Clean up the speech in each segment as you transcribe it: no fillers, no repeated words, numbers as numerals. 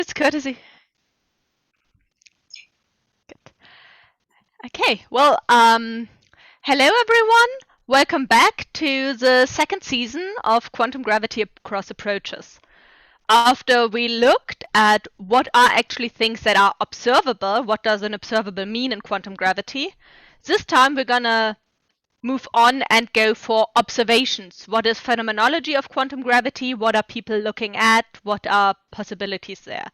It's courtesy. Good. Okay, well, hello everyone. Welcome back to the second season of Quantum Gravity Across Approaches. After we looked at what are actually things that are observable, what does an observable mean in quantum gravity, this time we're gonna move on and go for observations. What is phenomenology of quantum gravity? What are people looking at? What are possibilities there?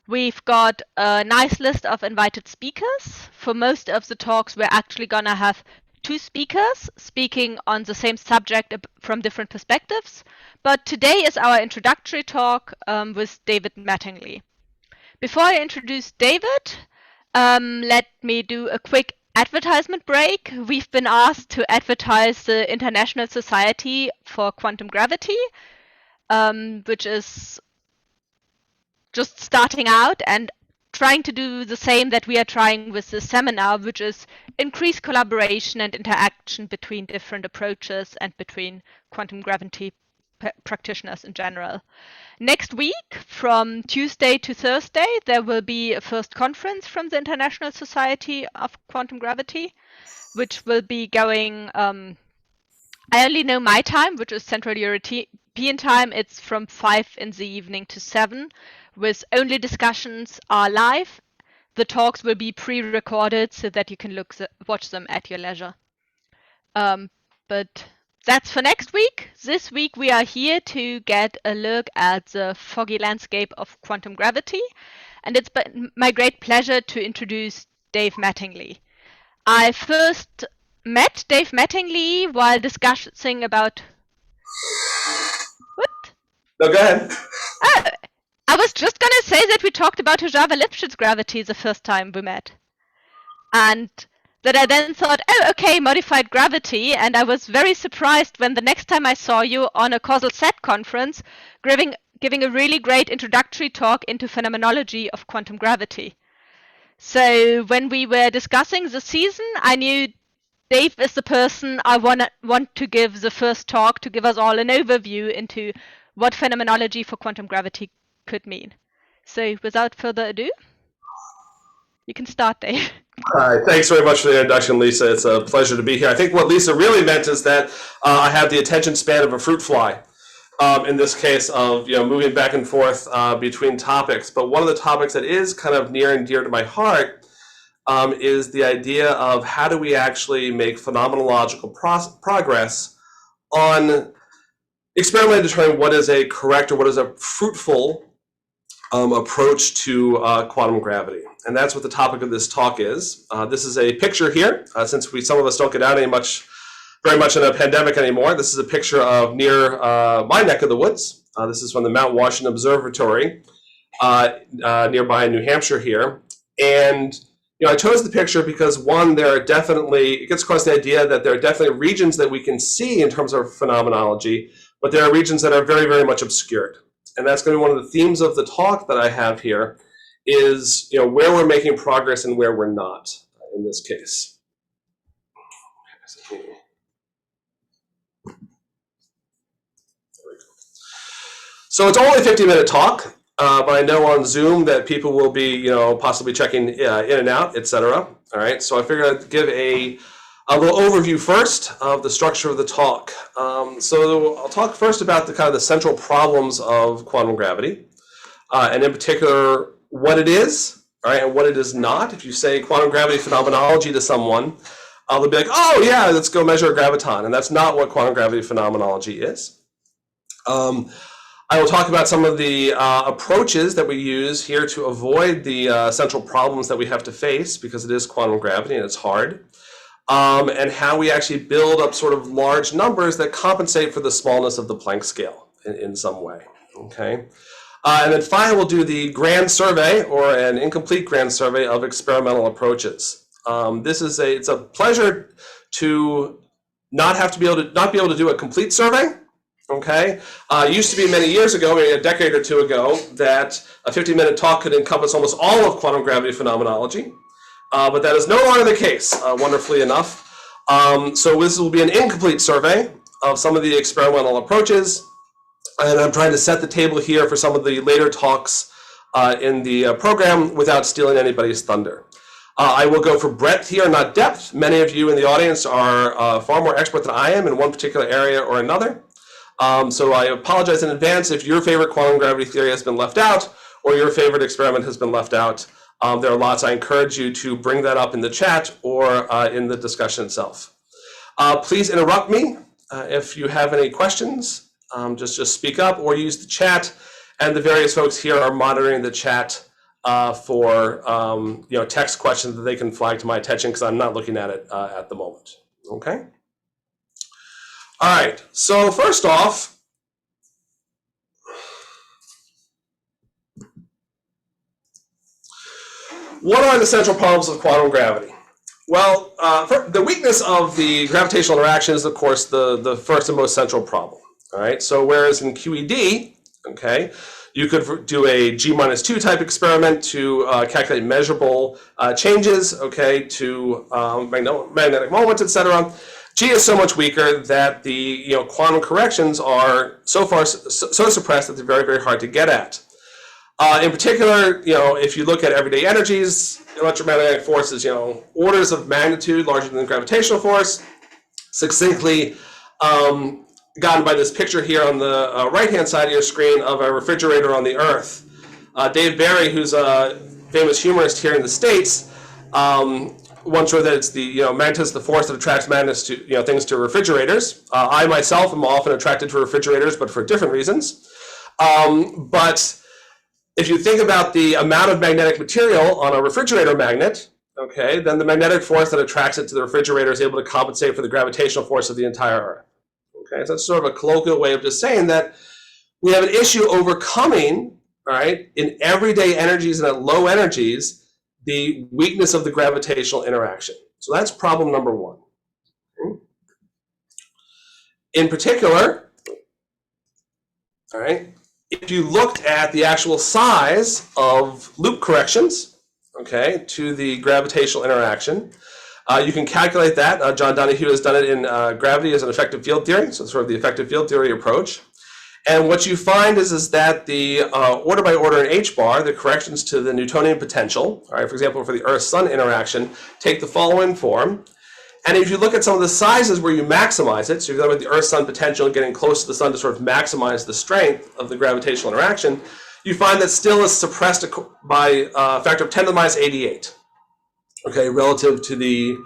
We've got a nice list of invited speakers. For most of the talks, we're actually going to have two speakers speaking on the same subject from different perspectives. But today is our introductory talk with David Mattingly. Before I introduce David, let me do a quick advertisement break. We've been asked to advertise the International Society for Quantum Gravity, which is just starting out and trying to do the same that we are trying with this seminar, which is increase collaboration and interaction between different approaches and between quantum gravity practitioners in general. Next week, from Tuesday to Thursday, there will be a first conference from the International Society of Quantum Gravity, which will be going, I only know my time, which is Central European time. It's from 5 in the evening to 7, with only discussions are live. The talks will be pre-recorded so that you can watch them at your leisure. But that's for next week. This week we are here to get a look at the foggy landscape of quantum gravity, and it's my great pleasure to introduce Dave Mattingly. I first met Dave Mattingly while discussing about... What? No, go ahead. I was just going to say that we talked about Hojava-Lipschitz gravity the first time we met. And that I then thought, oh, okay, modified gravity. And I was very surprised when the next time I saw you on a causal set conference, giving a really great introductory talk into phenomenology of quantum gravity. So when we were discussing the season, I knew Dave is the person I want to give the first talk to give us all an overview into what phenomenology for quantum gravity could mean. So without further ado, you can start, Dave. All right, thanks very much for the introduction, Lisa. It's a pleasure to be here. I think what Lisa really meant is that I have the attention span of a fruit fly. In this case of moving back and forth between topics. But one of the topics that is kind of near and dear to my heart is the idea of how do we actually make phenomenological progress on experimentally determining what is a correct or what is a fruitful approach to quantum gravity. And that's what the topic of this talk is. This is a picture here, since some of us don't get out very much in a pandemic anymore. This is a picture of near my neck of the woods. This is from the Mount Washington Observatory nearby in New Hampshire here. And I chose the picture because, one, it gets across the idea that there are definitely regions that we can see in terms of phenomenology, but there are regions that are very, very much obscured. And that's going to be one of the themes of the talk that I have here is where we're making progress and where we're not in this case. So it's only a 50-minute talk, but I know on Zoom that people will be possibly checking in and out, etc. All right, so I figured I'd give a little overview first of the structure of the talk. So I'll talk first about the central problems of quantum gravity, and in particular what it is, all right, and what it is not. If you say quantum gravity phenomenology to someone, they'll be like, oh yeah, let's go measure a graviton, and that's not what quantum gravity phenomenology is. I will talk about some of the approaches that we use here to avoid the central problems that we have to face, because it is quantum gravity and it's hard. And how we actually build up sort of large numbers that compensate for the smallness of the Planck scale in some way, okay? And then finally, we'll do the grand survey, or an incomplete grand survey of experimental approaches. It's a pleasure to not be able to do a complete survey, okay? It used to be many years ago, maybe a decade or two ago, that a 50-minute talk could encompass almost all of quantum gravity phenomenology. But that is no longer the case, wonderfully enough. So this will be an incomplete survey of some of the experimental approaches. And I'm trying to set the table here for some of the later talks in the program without stealing anybody's thunder. I will go for breadth here, not depth. Many of you in the audience are far more expert than I am in one particular area or another. So I apologize in advance if your favorite quantum gravity theory has been left out or your favorite experiment has been left out. There are lots. I encourage you to bring that up in the chat or in the discussion itself. Please interrupt me if you have any questions. Just speak up or use the chat. And the various folks here are monitoring the chat for text questions that they can flag to my attention because I'm not looking at it at the moment. Okay. All right. So first off, what are the central problems of quantum gravity? Well, the weakness of the gravitational interaction is, of course, the first and most central problem. All right. So whereas in QED, okay, you could do a G-2 type experiment to calculate measurable changes, okay, to magnetic moments, etc. G is so much weaker that the quantum corrections are so suppressed that they're very, very hard to get at. In particular, if you look at everyday energies, electromagnetic force is orders of magnitude larger than the gravitational force. Succinctly gotten by this picture here on the right-hand side of your screen of a refrigerator on the Earth. Dave Barry, who's a famous humorist here in the States, once wrote that it's the magnetism, the force that attracts magnets to things to refrigerators. I myself am often attracted to refrigerators, but for different reasons. But if you think about the amount of magnetic material on a refrigerator magnet, okay, then the magnetic force that attracts it to the refrigerator is able to compensate for the gravitational force of the entire Earth. Okay, so that's sort of a colloquial way of just saying that we have an issue overcoming, right, in everyday energies and at low energies, the weakness of the gravitational interaction. So that's problem number one. Okay. In particular, all right, if you looked at the actual size of loop corrections, okay, to the gravitational interaction, you can calculate that. John Donahue has done it in Gravity as an Effective Field Theory, so it's sort of the effective field theory approach. And what you find is that the order by order in h-bar, the corrections to the Newtonian potential, all right, for example, for the Earth-Sun interaction, take the following form. And if you look at some of the sizes where you maximize it, so you're with the Earth-Sun potential getting close to the Sun to sort of maximize the strength of the gravitational interaction, you find that still is suppressed by a factor of 10 to the minus 88. Okay, relative to the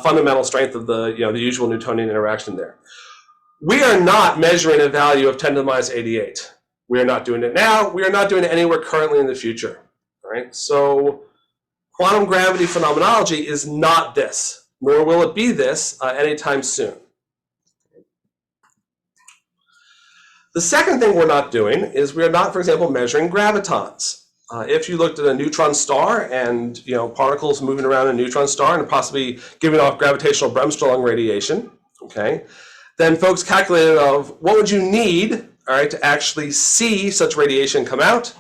fundamental strength of the the usual Newtonian interaction there. We are not measuring a value of 10 to the minus 88. We are not doing it now. We are not doing it anywhere currently in the future. All right, so quantum gravity phenomenology is not this, nor will it be this anytime soon. The second thing we're not doing is we are not, for example, measuring gravitons. If you looked at a neutron star and particles moving around a neutron star and possibly giving off gravitational Bremsstrahlung radiation, okay, then folks calculated of what would you need, all right, to actually see such radiation come out,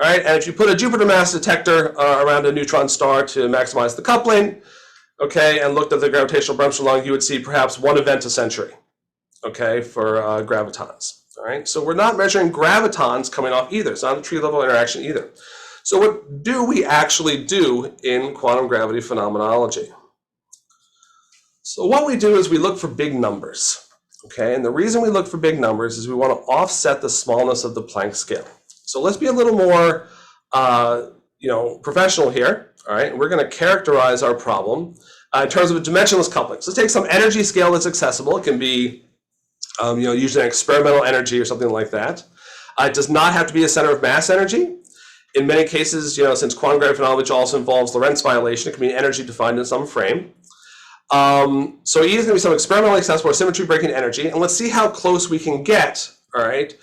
all right, and if you put a Jupiter mass detector around a neutron star to maximize the coupling, okay, and looked at the gravitational Bremsstrahlung, you would see perhaps one event a century, okay, for gravitons. All right, so we're not measuring gravitons coming off either. It's not a tree level interaction either. So what do we actually do in quantum gravity phenomenology? So what we do is we look for big numbers. Okay, and the reason we look for big numbers is we want to offset the smallness of the Planck scale. So let's be a little more professional here. All right, we're going to characterize our problem in terms of a dimensionless coupling. So let's take some energy scale that's accessible. It can be usually an experimental energy or something like that. It does not have to be a center of mass energy. In many cases, since quantum gravity phenomenology also involves Lorentz violation, it can be energy defined in some frame. So E is going to be some experimentally accessible or symmetry breaking energy, and let's see how close we can get, all right,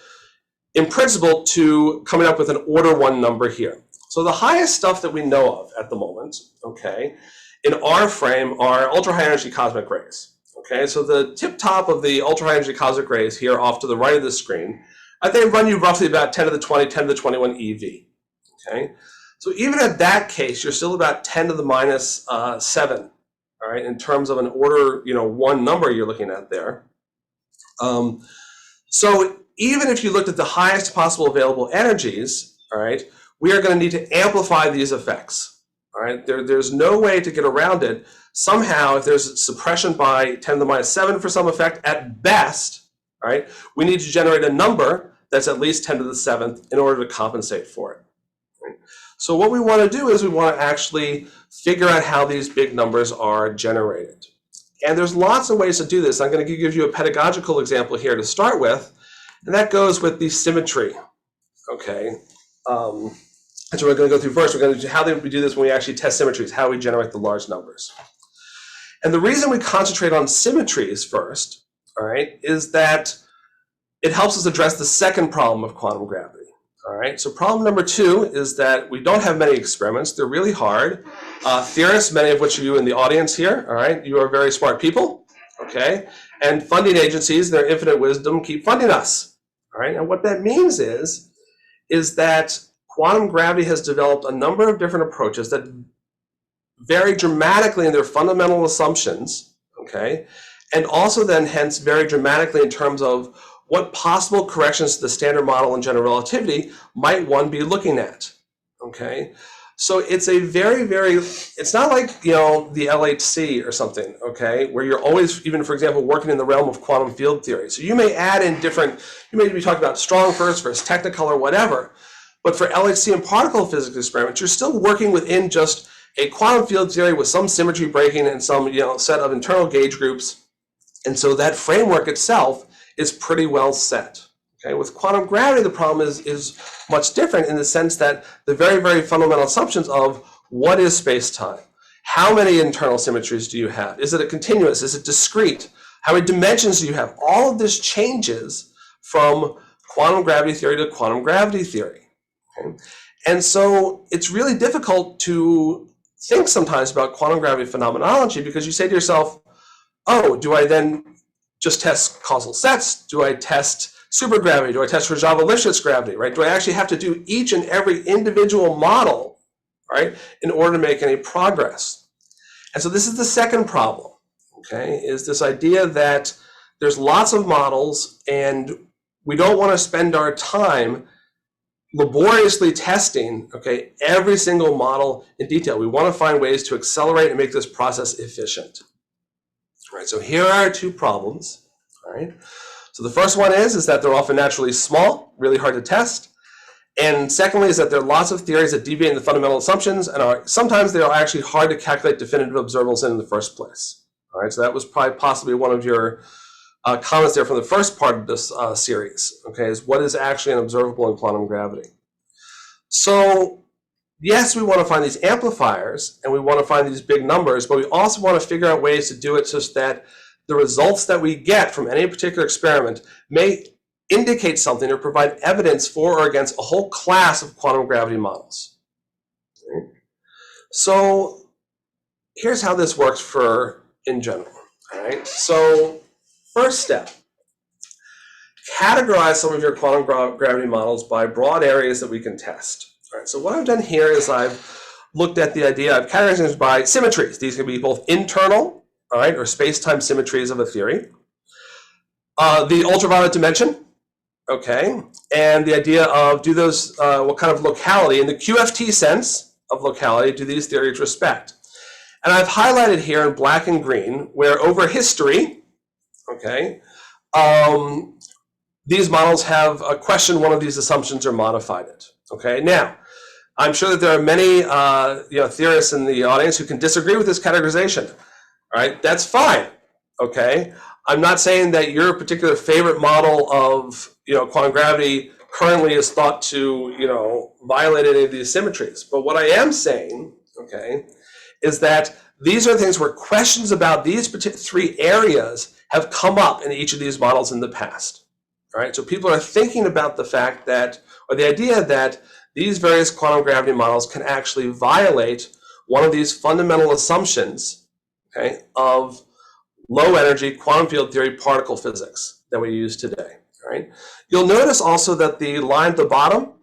in principle to coming up with an order one number here. So the highest stuff that we know of at the moment, okay, in our frame are ultra high energy cosmic rays. Okay, so the tip top of the ultra high energy cosmic rays here off to the right of the screen, they run you roughly about 10 to the 20, 10 to the 21 EV. Okay, so even at that case, you're still about 10 to the minus 7. All right, in terms of an order, one number you're looking at there. So even if you looked at the highest possible available energies, all right, we are going to need to amplify these effects. All right, there's no way to get around it. Somehow, if there's suppression by 10 to the minus 7 for some effect, at best, all right, we need to generate a number that's at least 10 to the 7th in order to compensate for it. Right? So what we want to do is we want to actually figure out how these big numbers are generated. And there's lots of ways to do this. I'm going to give you a pedagogical example here to start with, and that goes with the symmetry. Okay. That's what we're going to go through first. We're going to do how we do this when we actually test symmetries, how we generate the large numbers. And the reason we concentrate on symmetries first, all right, is that it helps us address the second problem of quantum gravity. All right. So problem number 2 is that we don't have many experiments. They're really hard. Theorists, many of which are you in the audience here, all right, you are very smart people, okay, and funding agencies, their infinite wisdom, keep funding us, all right. And what that means is that quantum gravity has developed a number of different approaches that vary dramatically in their fundamental assumptions, okay, and also then hence vary dramatically in terms of what possible corrections to the standard model and general relativity might one be looking at, okay. So it's a very, very, it's not like, the LHC or something, okay, where you're always, even for example, working in the realm of quantum field theory. So you may add in different, you may be talking about strong first versus technicolor, whatever. But for LHC and particle physics experiments, you're still working within just a quantum field theory with some symmetry breaking and some set of internal gauge groups. And so that framework itself is pretty well set. Okay? With quantum gravity, the problem is much different in the sense that the very, very fundamental assumptions of what is space-time? How many internal symmetries do you have? Is it a continuous? Is it discrete? How many dimensions do you have? All of this changes from quantum gravity theory to quantum gravity theory. Okay? And so it's really difficult to think sometimes about quantum gravity phenomenology because you say to yourself, oh, do I then just test causal sets? Do I test supergravity? Do I test Rajava-Lifshitz gravity, right? Do I actually have to do each and every individual model, right, in order to make any progress? And so this is the second problem, okay, is this idea that there's lots of models and we don't want to spend our time laboriously testing, okay, every single model in detail. We want to find ways to accelerate and make this process efficient. All right, so here are 2 problems. All right. So the first one is that they're often naturally small, really hard to test. And secondly is that there are lots of theories that deviate in the fundamental assumptions and sometimes they are actually hard to calculate definitive observables in the first place. All right, so that was probably possibly one of your comments there from the first part of this series, okay, is what is actually an observable in quantum gravity. So yes, we want to find these amplifiers and we want to find these big numbers, but we also want to figure out ways to do it such that the results that we get from any particular experiment may indicate something or provide evidence for or against a whole class of quantum gravity models. Okay. So here's how this works in general. All right. So first step, categorize some of your quantum gravity models by broad areas that we can test. All right. So what I've done here is I've looked at the idea of categorizing them by symmetries. These can be both internal, all right, or space-time symmetries of a theory. The ultraviolet dimension, okay, and the idea of do those, what kind of locality, in the QFT sense of locality, do these theories respect? And I've highlighted here in black and green where over history, okay, these models have questioned one of these assumptions or modified it. Okay, now, I'm sure that there are many theorists in the audience who can disagree with this categorization. All right, that's fine. Okay, I'm not saying that your particular favorite model of quantum gravity currently is thought to violate any of these symmetries. But what I am saying, okay, is that these are things where questions about these 3 areas have come up in each of these models in the past. All right, so people are thinking about the fact that, or the idea that these various quantum gravity models can actually violate one of these fundamental assumptions, okay, of low energy quantum field theory particle physics that we use today. All right, you'll notice also that the line at the bottom,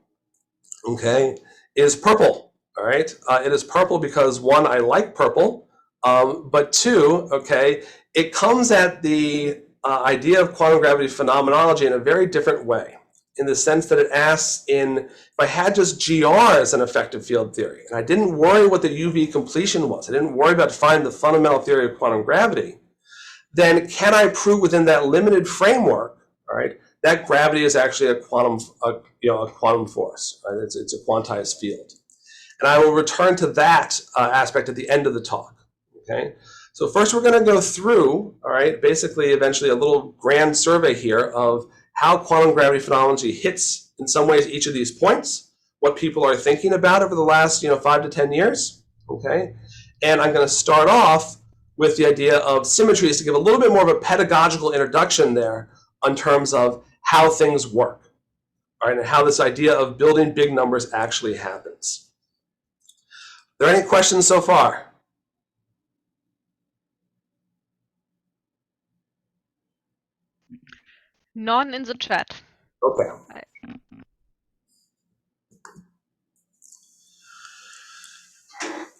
okay, is purple. All right, it is purple because 1, I like purple, but 2, okay, it comes at the idea of quantum gravity phenomenology in a very different way. in the sense that it asks if I had just GR as an effective field theory, and I didn't worry what the UV completion was, I didn't worry about finding the fundamental theory of quantum gravity, then can I prove within that limited framework, all right, that gravity is actually a quantum force, right? It's a quantized field. And I will return to that aspect at the end of the talk, okay? So first we're going to go through, all right, basically eventually a little grand survey here of how quantum gravity phenomenology hits in some ways each of these points, what people are thinking about over the last 5 to 10 years, okay? And I'm going to start off with the idea of symmetries to give a little bit more of a pedagogical introduction there in terms of how things work, all right, and how this idea of building big numbers actually happens. Are there any questions so far? None in the chat. Okay.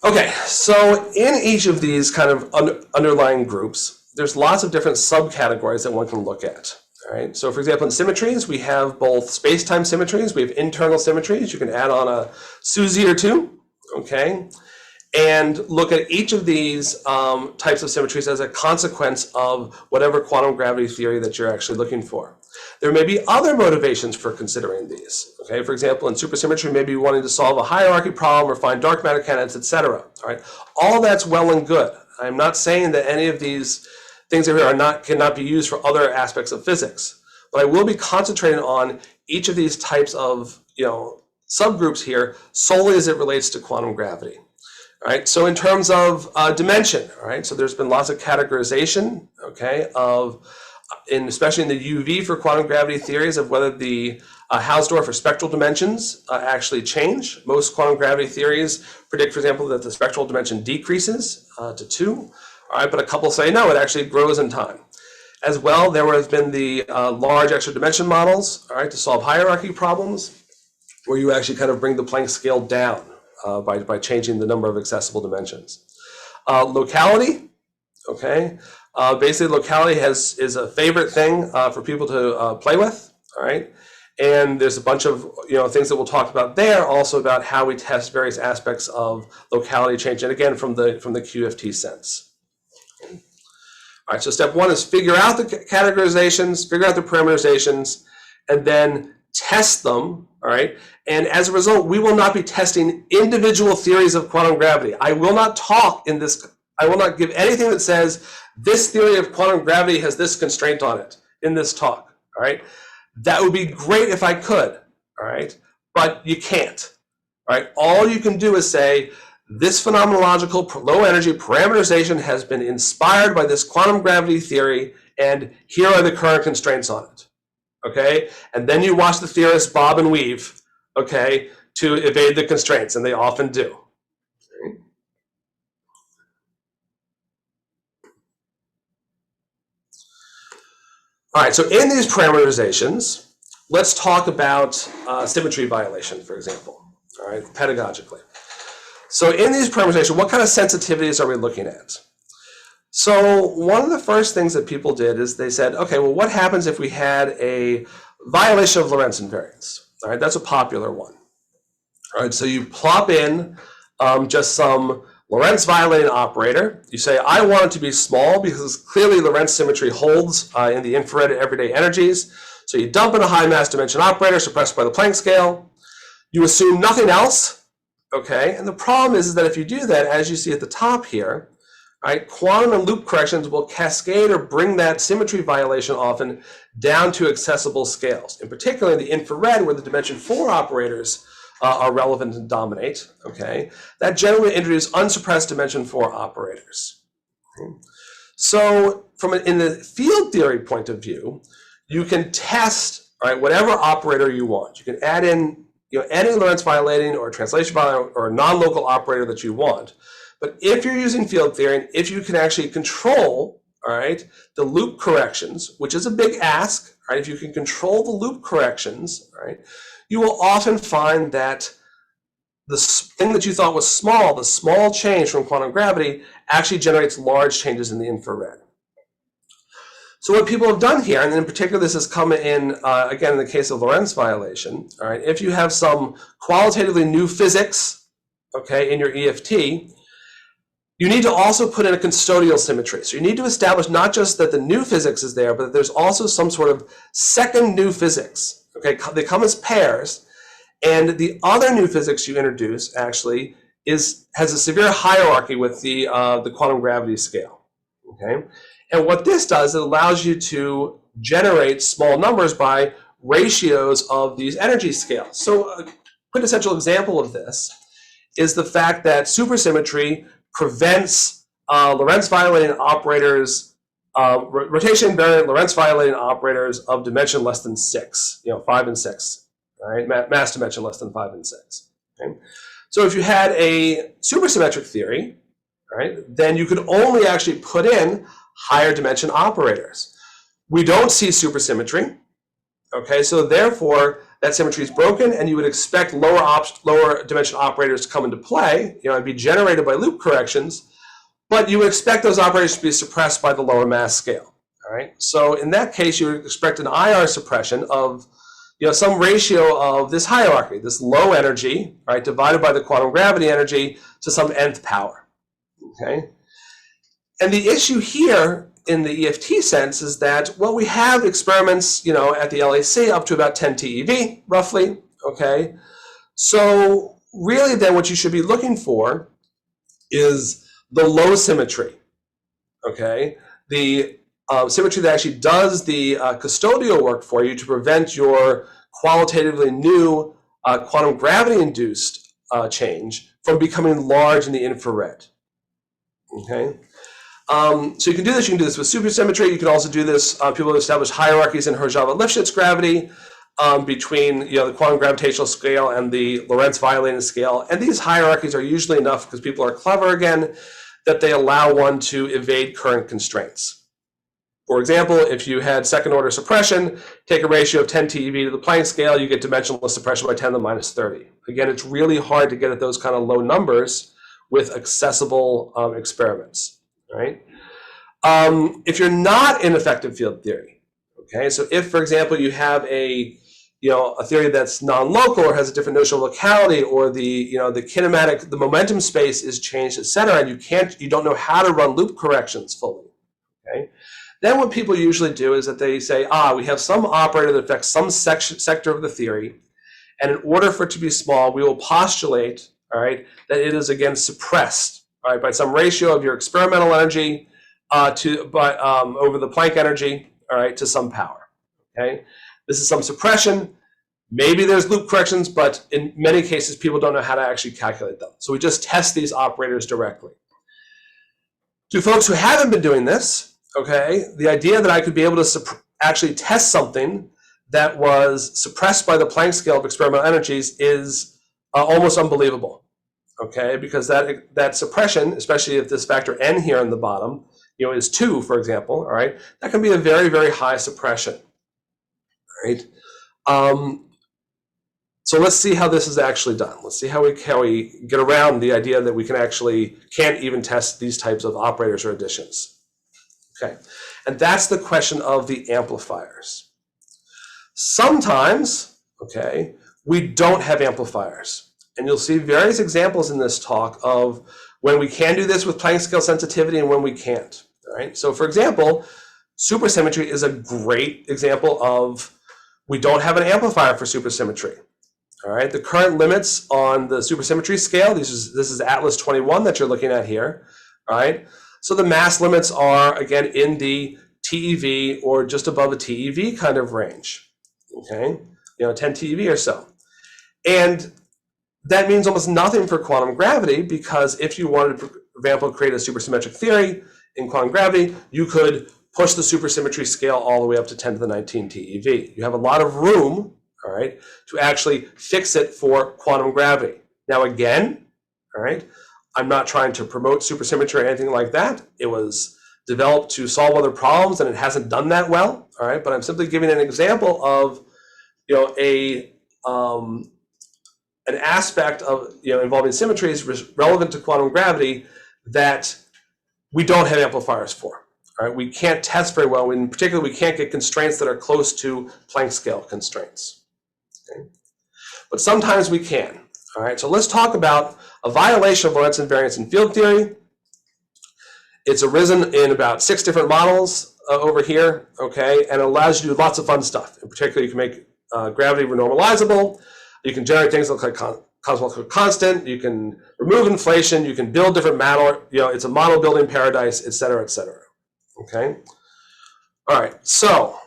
Okay, so in each of these kind of underlying groups, there's lots of different subcategories that one can look at. All right, so for example, in symmetries, we have both space-time symmetries, we have internal symmetries. You can add on a SUSY or two, okay, and look at each of these types of symmetries as a consequence of whatever quantum gravity theory that you're actually looking for. There may be other motivations for considering these. Okay, for example, in supersymmetry, maybe wanting to solve a hierarchy problem or find dark matter candidates, etc. All right, all that's well and good. I'm not saying that any of these things over here cannot be used for other aspects of physics, but I will be concentrating on each of these types of subgroups here solely as it relates to quantum gravity. All right, so in terms of dimension, all right, so there's been lots of categorization, okay, especially in the UV for quantum gravity theories of whether the Hausdorff or spectral dimensions actually change. Most quantum gravity theories predict, for example, that the spectral dimension decreases to 2, all right, but a couple say no, it actually grows in time. As well, there has been the large extra dimension models, all right, to solve hierarchy problems, where you actually kind of bring the Planck scale down by changing the number of accessible dimensions. Locality, okay. Basically, locality is a favorite thing for people to play with, all right? And there's a bunch of things that we'll talk about there, also about how we test various aspects of locality change, and again, from the QFT sense. All right, so step one is figure out the categorizations, figure out the parameterizations, and then test them, all right? And as a result, we will not be testing individual theories of quantum gravity. I will not give anything that says this theory of quantum gravity has this constraint on it in this talk, all right? That would be great if I could, all right? But you can't, all right? All you can do is say, this phenomenological low energy parameterization has been inspired by this quantum gravity theory, and here are the current constraints on it, okay? And then you watch the theorists bob and weave, okay, to evade the constraints, and they often do. All right, so in these parameterizations, let's talk about symmetry violation, for example, all right, pedagogically. So in these parameterizations, what kind of sensitivities are we looking at? So one of the first things that people did is they said, okay, well, what happens if we had a violation of Lorentz invariance? All right, that's a popular one. All right, so you plop in just some Lorentz violating operator. You say, I want it to be small because clearly Lorentz symmetry holds in the infrared everyday energies. So you dump in a high mass dimension operator suppressed by the Planck scale. You assume nothing else, okay? And the problem is that if you do that, as you see at the top here, right, quantum and loop corrections will cascade or bring that symmetry violation often down to accessible scales, in particular in the infrared where the dimension 4 operators are relevant and dominate, okay? That generally introduce unsuppressed dimension 4 operators. Okay? So in the field theory point of view, you can test, right, whatever operator you want. You can add in any Lorentz violating or translation violating or non-local operator that you want. But if you're using field theory, and if you can actually control, all right, the loop corrections, which is a big ask, right? If you can control the loop corrections, right, you will often find that the thing that you thought was small, the small change from quantum gravity, actually generates large changes in the infrared. So what people have done here, and in particular this has come in, again, in the case of Lorentz violation, all right, if you have some qualitatively new physics, okay, in your EFT, you need to also put in a custodial symmetry. So you need to establish not just that the new physics is there, but that there's also some sort of second new physics, okay? They come as pairs, and the other new physics you introduce actually has a severe hierarchy with the quantum gravity scale, okay? And what this does, it allows you to generate small numbers by ratios of these energy scales. So a quintessential example of this is the fact that supersymmetry prevents Lorentz violating operators, rotation invariant Lorentz violating operators of dimension less than 6, 5 and 6, all right, mass dimension less than 5 and 6. Okay? So if you had a supersymmetric theory, right, then you could only actually put in higher dimension operators. We don't see supersymmetry, okay, so therefore that symmetry is broken, and you would expect lower dimension operators to come into play, and be generated by loop corrections, but you would expect those operators to be suppressed by the lower mass scale. All right, so in that case, you would expect an IR suppression of some ratio of this hierarchy, this low energy, right, divided by the quantum gravity energy to some nth power. Okay, and the issue here in the EFT sense is that, well, we have experiments, at the LAC up to about 10 TeV, roughly, okay? So really then what you should be looking for is the low symmetry, okay? The symmetry that actually does the custodial work for you to prevent your qualitatively new quantum gravity-induced change from becoming large in the infrared, okay? So you can do this. You can do this with supersymmetry. You can also do this. People have established hierarchies in Hromov-Lifshitz gravity between the quantum gravitational scale and the Lorentz violating scale. And these hierarchies are usually enough, because people are clever again, that they allow one to evade current constraints. For example, if you had second order suppression, take a ratio of 10 TeV to the Planck scale, you get dimensionless suppression by 10 to the minus 30. Again, it's really hard to get at those kind of low numbers with accessible experiments. Right? If you're not in effective field theory, okay, so if, for example, you have a theory that's non-local or has a different notion of locality, or the kinematic, the momentum space is changed, etc., and you don't know how to run loop corrections fully, okay, then what people usually do is that they say, we have some operator that affects some sector of the theory, and in order for it to be small, we will postulate, all right, that it is again suppressed, right, by some ratio of your experimental energy over the Planck energy, all right, to some power. Okay, this is some suppression. Maybe there's loop corrections, but in many cases, people don't know how to actually calculate them. So we just test these operators directly. To folks who haven't been doing this, okay, the idea that I could be able to actually test something that was suppressed by the Planck scale of experimental energies is almost unbelievable. Okay, because that suppression, especially if this factor n here on the bottom, is 2, for example, all right, that can be a very, very high suppression, all right? So let's see how this is actually done. Let's see how we get around the idea that we can't even test these types of operators or additions. Okay, and that's the question of the amplifiers. Sometimes, okay, we don't have amplifiers. And you'll see various examples in this talk of when we can do this with Planck scale sensitivity and when we can't. All right. So for example, supersymmetry is a great example of we don't have an amplifier for supersymmetry. All right. The current limits on the supersymmetry scale, this is Atlas 21 that you're looking at here. All right. So the mass limits are again in the TeV or just above a TeV kind of range. Okay. 10 TeV or so. And that means almost nothing for quantum gravity, because if you wanted to, for example, create a supersymmetric theory in quantum gravity, you could push the supersymmetry scale all the way up to 10 to the 19 TeV. You have a lot of room, all right, to actually fix it for quantum gravity. Now again, all right, I'm not trying to promote supersymmetry or anything like that. It was developed to solve other problems, and it hasn't done that well, all right, but I'm simply giving an example of, an aspect of involving symmetries relevant to quantum gravity that we don't have amplifiers for. All right, we can't test very well. In particular, we can't get constraints that are close to Planck scale constraints. Okay? But sometimes we can. All right, so let's talk about a violation of Lorentz invariance in field theory. It's arisen in about 6 different models over here, okay, and it allows you to do lots of fun stuff. In particular, you can make gravity renormalizable. You can generate things that look like cosmological constant. You can remove inflation. You can build different model. It's a model building paradise, et cetera, et cetera. Okay. All right. So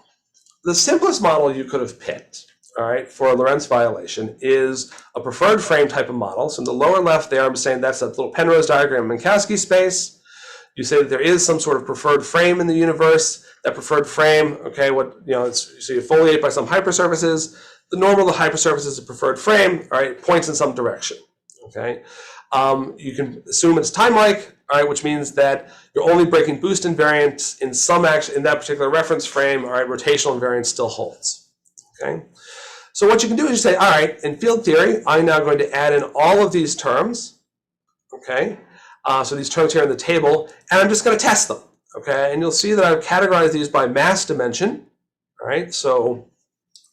the simplest model you could have picked, all right, for a Lorentz violation is a preferred frame type of model. So in the lower left there, I'm saying that's that little Penrose diagram in Minkowski space. You say that there is some sort of preferred frame in the universe. That preferred frame, okay, so you foliate by some hypersurfaces. The normal of the hypersurface is a preferred frame, all right, points in some direction, okay? You can assume it's time-like, all right, which means that you're only breaking boost invariance in some action in that particular reference frame, all right, rotational invariance still holds, okay? So what you can do is you say, all right, in field theory, I'm now going to add in all of these terms, okay? So these terms here in the table, and I'm just going to test them, okay? And you'll see that I've categorized these by mass dimension, all right? So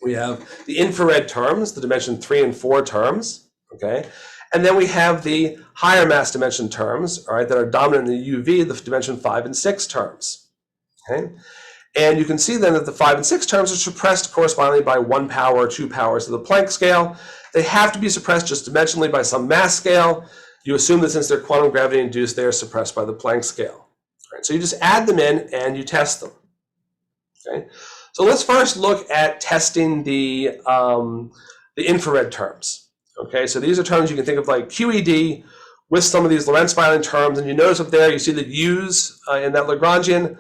we have the infrared terms, the dimension 3 and 4 terms, okay? And then we have the higher mass dimension terms, all right, that are dominant in the UV, the dimension 5 and 6 terms, okay? And you can see then that the 5 and 6 terms are suppressed correspondingly by 1 power or 2 powers of the Planck scale. They have to be suppressed just dimensionally by some mass scale. You assume that since they're quantum gravity induced, they are suppressed by the Planck scale. All right, so you just add them in and you test them. Okay, so let's first look at testing the infrared terms. Okay, so these are terms you can think of like QED with some of these Lorentz violation terms, and you notice up there you see the U's in that Lagrangian.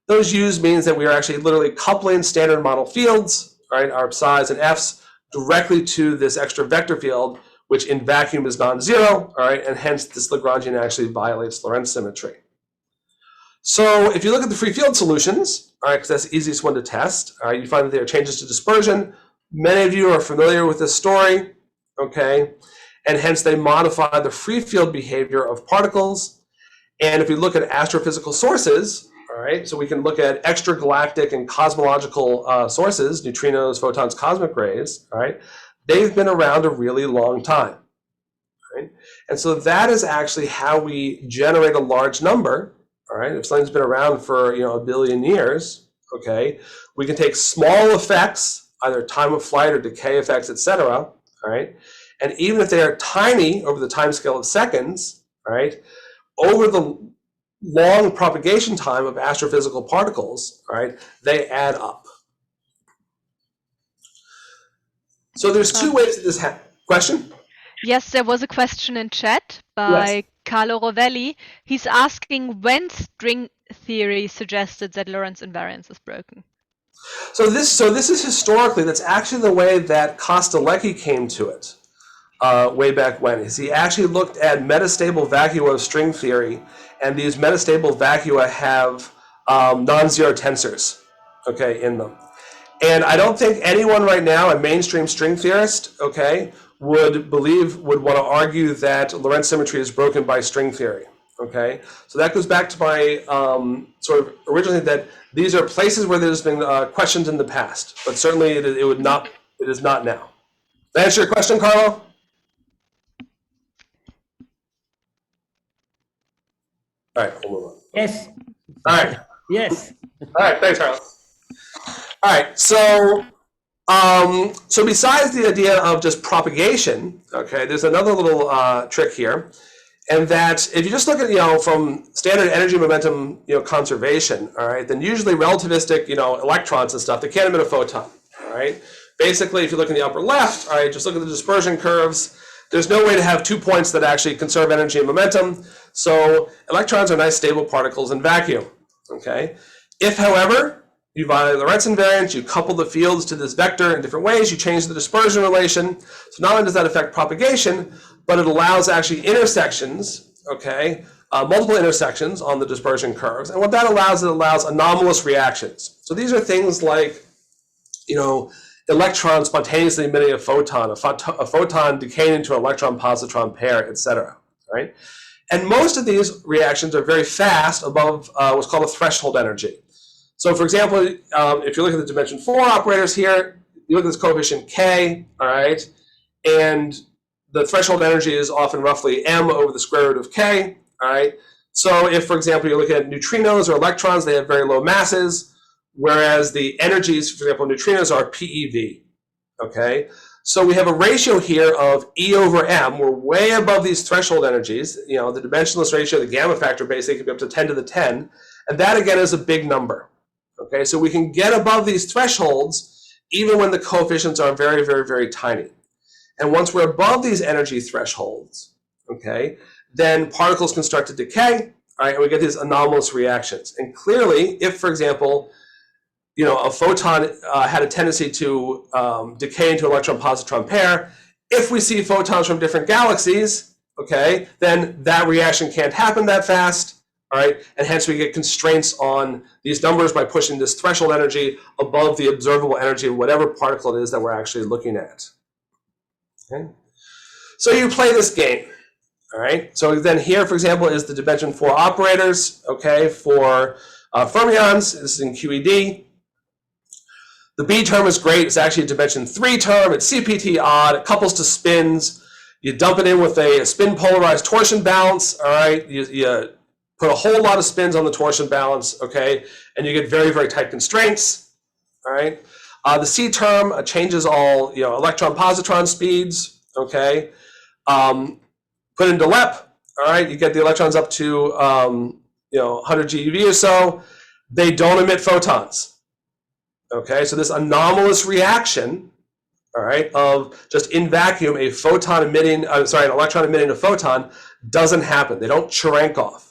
Those U's means that we are actually literally coupling standard model fields, right, our psi's and f's, directly to this extra vector field, which in vacuum is non-zero, all right, and hence this Lagrangian actually violates Lorentz symmetry. So if you look at the free field solutions, all right, because that's the easiest one to test, all right, you find that there are changes to dispersion. Many of you are familiar with this story, okay, and hence they modify the free field behavior of particles. And if we look at astrophysical sources, all right, so we can look at extragalactic and cosmological sources, neutrinos, photons, cosmic rays, all right, they've been around a really long time, right? And so that is actually how we generate a large number, all right? If something's been around for, a billion years, okay, we can take small effects, either time of flight or decay effects, et cetera, all right? And even if they are tiny over the time scale of seconds, all right, over the long propagation time of astrophysical particles, all right, they add up. So there's 2 ways that this happens. Question? Yes, there was a question in chat by Carlo Rovelli. He's asking when string theory suggested that Lorentz invariance is broken. So this is historically, that's actually the way that Kostelecki came to it way back when. Is he actually looked at metastable vacua of string theory, and these metastable vacua have non-zero tensors, okay, in them. And I don't think anyone right now, a mainstream string theorist, okay, would want to argue that Lorentz symmetry is broken by string theory, okay? So that goes back to my sort of originally that these are places where there's been questions in the past, but certainly it is not now. Did that answer your question, Carlo? All right, we'll move on. Yes. All right. Yes. All right, thanks, Carlo. All right, so besides the idea of just propagation, okay, there's another little trick here, and that if you just look at, from standard energy momentum, conservation, all right, then usually relativistic, electrons and stuff, they can't emit a photon, all right? Basically, if you look in the upper left, all right, just look at the dispersion curves. There's no way to have 2 points that actually conserve energy and momentum. So electrons are nice stable particles in vacuum, okay? If, however, you violate Lorentz invariance, you couple the fields to this vector in different ways, you change the dispersion relation. So not only does that affect propagation, but it allows actually intersections, okay, multiple intersections on the dispersion curves. And what that allows, it allows anomalous reactions. So these are things like, electrons spontaneously emitting a photon decaying into an electron-positron pair, et cetera, right? And most of these reactions are very fast above what's called a threshold energy. So for example, if you look at the dimension 4 operators here, you look at this coefficient k, all right, and the threshold energy is often roughly m over the square root of k, all right? So if, for example, you look at neutrinos or electrons, they have very low masses, whereas the energies, for example, neutrinos are PeV, okay? So we have a ratio here of E over M. We're way above these threshold energies. You know, the dimensionless ratio, the gamma factor basically could be up to 10 to the 10. And that, again, is a big number, okay? So we can get above these thresholds even when the coefficients are very, very, very tiny. And once we're above these energy thresholds, okay, then particles can start to decay, all right, and we get these anomalous reactions. And clearly, if, for example, you know, a photon had a tendency to decay into an electron-positron pair, if we see photons from different galaxies, okay, then that reaction can't happen that fast, all right, and hence we get constraints on these numbers by pushing this threshold energy above the observable energy of whatever particle it is that we're actually looking at. Okay. So you play this game, all right? So then here, for example, is the dimension 4 operators, okay, for fermions. This is in QED. The B term is great. It's actually a dimension 3 term. It's CPT odd. It couples to spins. You dump it in with a spin polarized torsion balance, all right? You put a whole lot of spins on the torsion balance, okay, and you get very, very tight constraints, all right? The C term changes all, you know, electron-positron speeds, okay? Put into LEP, all right, you get the electrons up to, you know, 100 GeV or so. They don't emit photons, okay? So this anomalous reaction, all right, of just in vacuum, a photon emitting, an electron emitting a photon doesn't happen. They don't Cherenkov.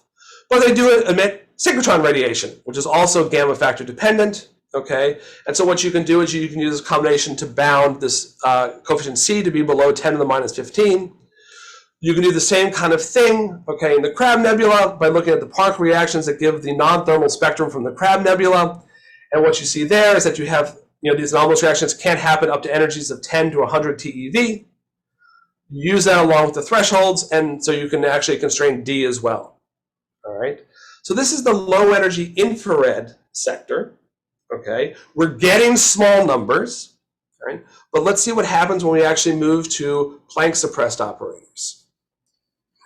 But they do emit synchrotron radiation, which is also gamma factor dependent, okay? And so what you can do is you can use this combination to bound this coefficient C to be below 10 to the minus 15. You can do the same kind of thing, okay, in the Crab Nebula by looking at the Planck reactions that give the non-thermal spectrum from the Crab Nebula. And what you see there is that you have, you know, these anomalous reactions can't happen up to energies of 10 to 100 TeV. Use that along with the thresholds, and so you can actually constrain D as well, all right? So this is the low energy infrared sector, okay? We're getting small numbers, right? But let's see what happens when we actually move to Planck suppressed operators.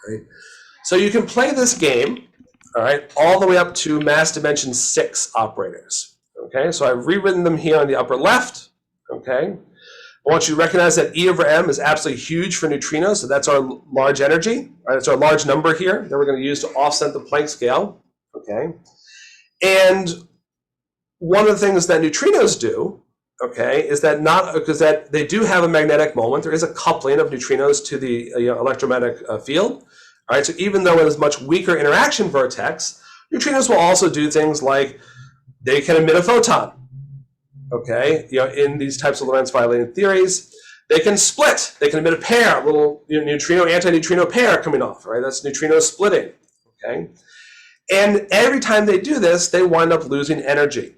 Right? So you can play this game, all right, all the way up to mass dimension 6 operators. Okay, so I've rewritten them here on the upper left. Okay, I want you to recognize that E over M is absolutely huge for neutrinos, so that's our large energy. Right? That's our large number here that we're going to use to offset the Planck scale. Okay, and one of the things that neutrinos do, okay, is that because that they do have a magnetic moment. There is a coupling of neutrinos to the electromagnetic field. All right, so even though it is much weaker interaction vertex, neutrinos will also do things like they can emit a photon. Okay, you know, in these types of Lorentz violating theories, they can split. They can emit a pair, a little neutrino anti-neutrino pair coming off. Right, that's neutrino splitting. Okay, and every time they do this, they wind up losing energy.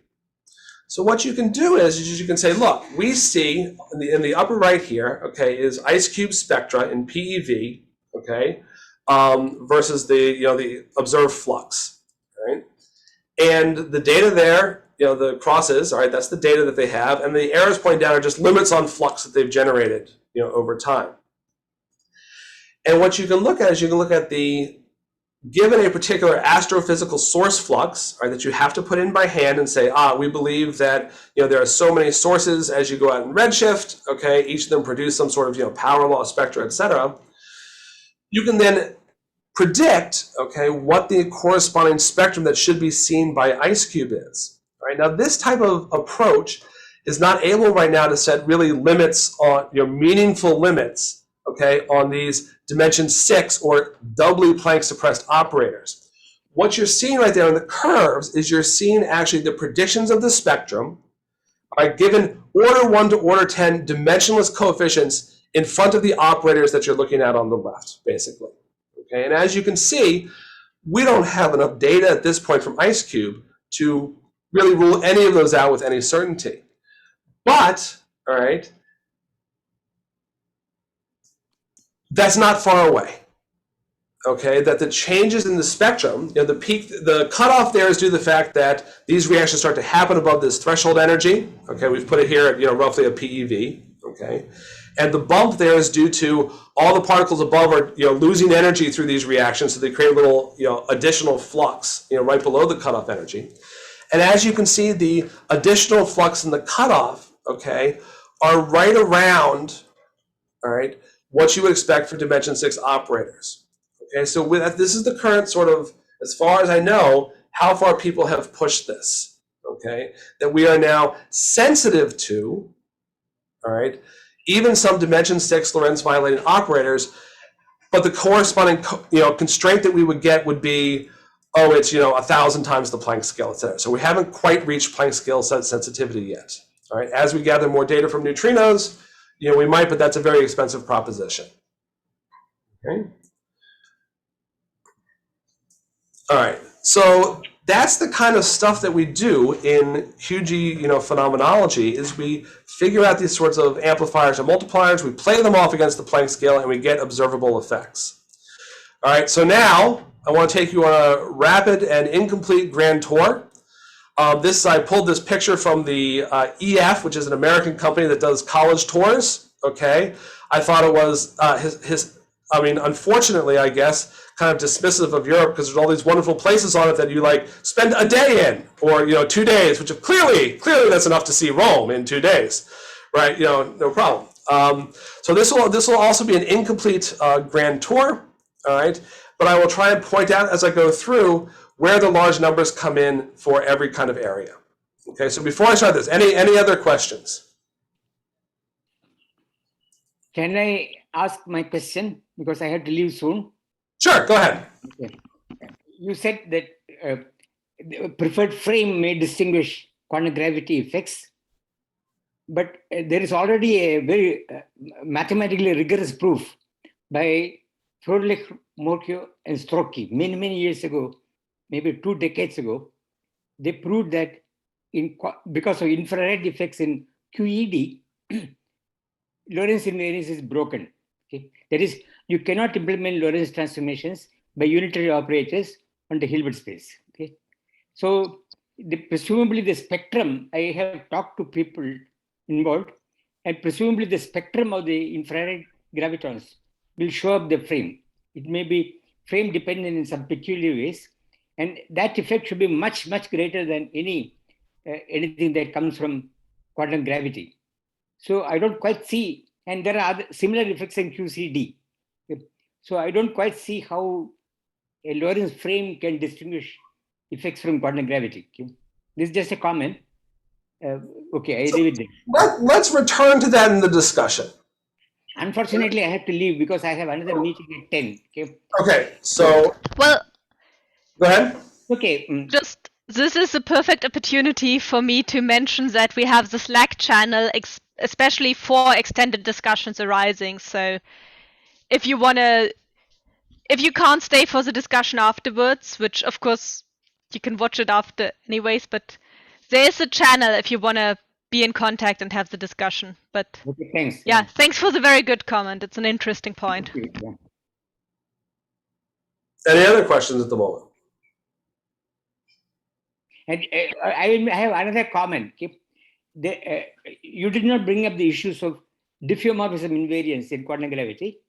So what you can do is you can say, look, we see in the upper right here, okay, is ice cube spectra in PeV, okay, versus the observed flux, right? And the data there, you know, the crosses, all right, that's the data that they have, and the arrows pointing down are just limits on flux that they've generated, you know, over time. And what you can look at is you can look at the given a particular astrophysical source flux, right, that you have to put in by hand and say, we believe that, you know, there are so many sources as you go out in redshift, okay, each of them produce some sort of, you know, power law spectra, etc. You can then predict, okay, what the corresponding spectrum that should be seen by IceCube is. Right now, this type of approach is not able right now to set really limits on, you know, meaningful limits, okay, on these dimension 6 or doubly Planck suppressed operators. What you're seeing right there on the curves is you're seeing actually the predictions of the spectrum are given order 1 to order 10 dimensionless coefficients in front of the operators that you're looking at on the left, basically. Okay, and as you can see, we don't have enough data at this point from IceCube to really rule any of those out with any certainty. But, all right, that's not far away. okay, that the changes in the spectrum, the cutoff there is due to the fact that these reactions start to happen above this threshold energy. Okay, we've put it here at roughly a PeV. Okay, and the bump there is due to all the particles above are losing energy through these reactions, so they create a little additional flux right below the cutoff energy. And as you can see, the additional flux in the cutoff, okay, are right around, all right, what you would expect for dimension 6 operators. Okay, so this is the current sort of, as far as I know, how far people have pushed this. Okay, that we are now sensitive to, all right, even some dimension 6 Lorentz violating operators, but the corresponding constraint that we would get would be, oh, it's 1,000 times the Planck scale, et cetera. So we haven't quite reached Planck scale sensitivity yet. All right, as we gather more data from neutrinos, we might, but that's a very expensive proposition. Okay. All right, so that's the kind of stuff that we do in QG, phenomenology, is we figure out these sorts of amplifiers and multipliers, we play them off against the Planck scale, and we get observable effects. All right, so now I want to take you on a rapid and incomplete grand tour. I pulled this picture from the EF, which is an American company that does college tours. Okay, I thought it was unfortunately, I guess, kind of dismissive of Europe because there's all these wonderful places on it that you spend a day in, or 2 days, which clearly that's enough to see Rome in 2 days, right? No problem. So this will also be an incomplete grand tour, all right? But I will try and point out as I go through where the large numbers come in for every kind of area. Okay, so before I start this, any other questions? Can I ask my question, because I have to leave soon? Sure, go ahead. Okay. You said that the preferred frame may distinguish quantum gravity effects, but there is already a very mathematically rigorous proof by Froelich, Morchio, and Strocki many years ago, maybe 2 decades ago. They proved that because of infrared effects in QED, Lorentz invariance is broken. Okay? That is, you cannot implement Lorentz transformations by unitary operators on the Hilbert space. Okay? So presumably the spectrum, I have talked to people involved, and presumably the spectrum of the infrared gravitons will show up the frame. It may be frame dependent in some peculiar ways, and that effect should be much greater than anything that comes from quantum gravity. So I don't quite see, and there are other similar effects in QCD. So I don't quite see how a Lorentz frame can distinguish effects from quantum gravity. This is just a comment. Okay, I leave it there. Let's return to that in the discussion. Unfortunately, I have to leave because I have another meeting at 10. Okay, so Well, go ahead. Okay. This is a perfect opportunity for me to mention that we have the Slack channel, especially for extended discussions arising. So if you can't stay for the discussion afterwards, which of course you can watch it after anyways, but there's a channel if you want to be in contact and have the discussion. But okay, thanks. Yeah, thanks for the very good comment. It's an interesting point. Yeah. Any other questions at the moment? And I have another comment. You did not bring up the issues of diffeomorphism invariance in quantum gravity.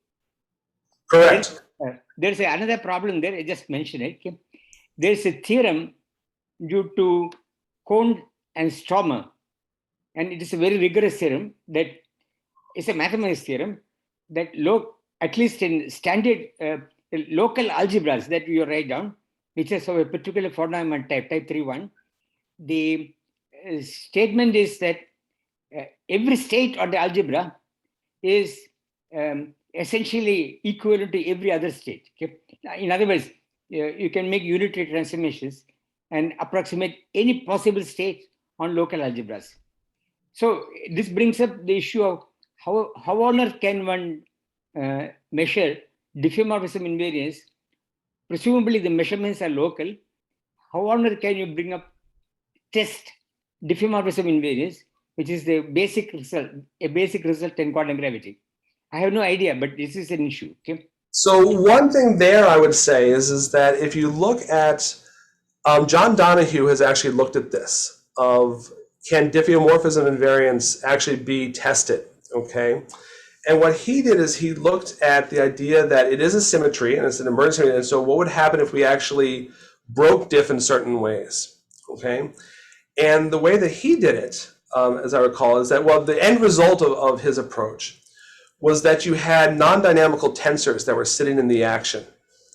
Correct. There's another problem there. I just mentioned it. There's a theorem due to Kohn and Stromer, and it is a very rigorous theorem that is a mathematics theorem that at least in standard local algebras that you write down, which is of a particular Phenomenon type 3.1, the statement is that every state on the algebra is essentially equivalent to every other state. Okay? In other words, you can make unitary transformations and approximate any possible state on local algebras. So this brings up the issue of how on earth can one measure diffeomorphism invariance. Presumably the measurements are local. How on earth can you test diffeomorphism invariance, which is the basic result in quantum gravity? I have no idea, but this is an issue. Okay. So one thing there I would say is that if you look at, John Donahue has actually looked at this, of can diffeomorphism invariance actually be tested, okay? And what he did is he looked at the idea that it is a symmetry and it's an emergent symmetry, and so what would happen if we actually broke diff in certain ways, okay? And the way that he did it, as I recall, is that, well, the end result of his approach was that you had non-dynamical tensors that were sitting in the action.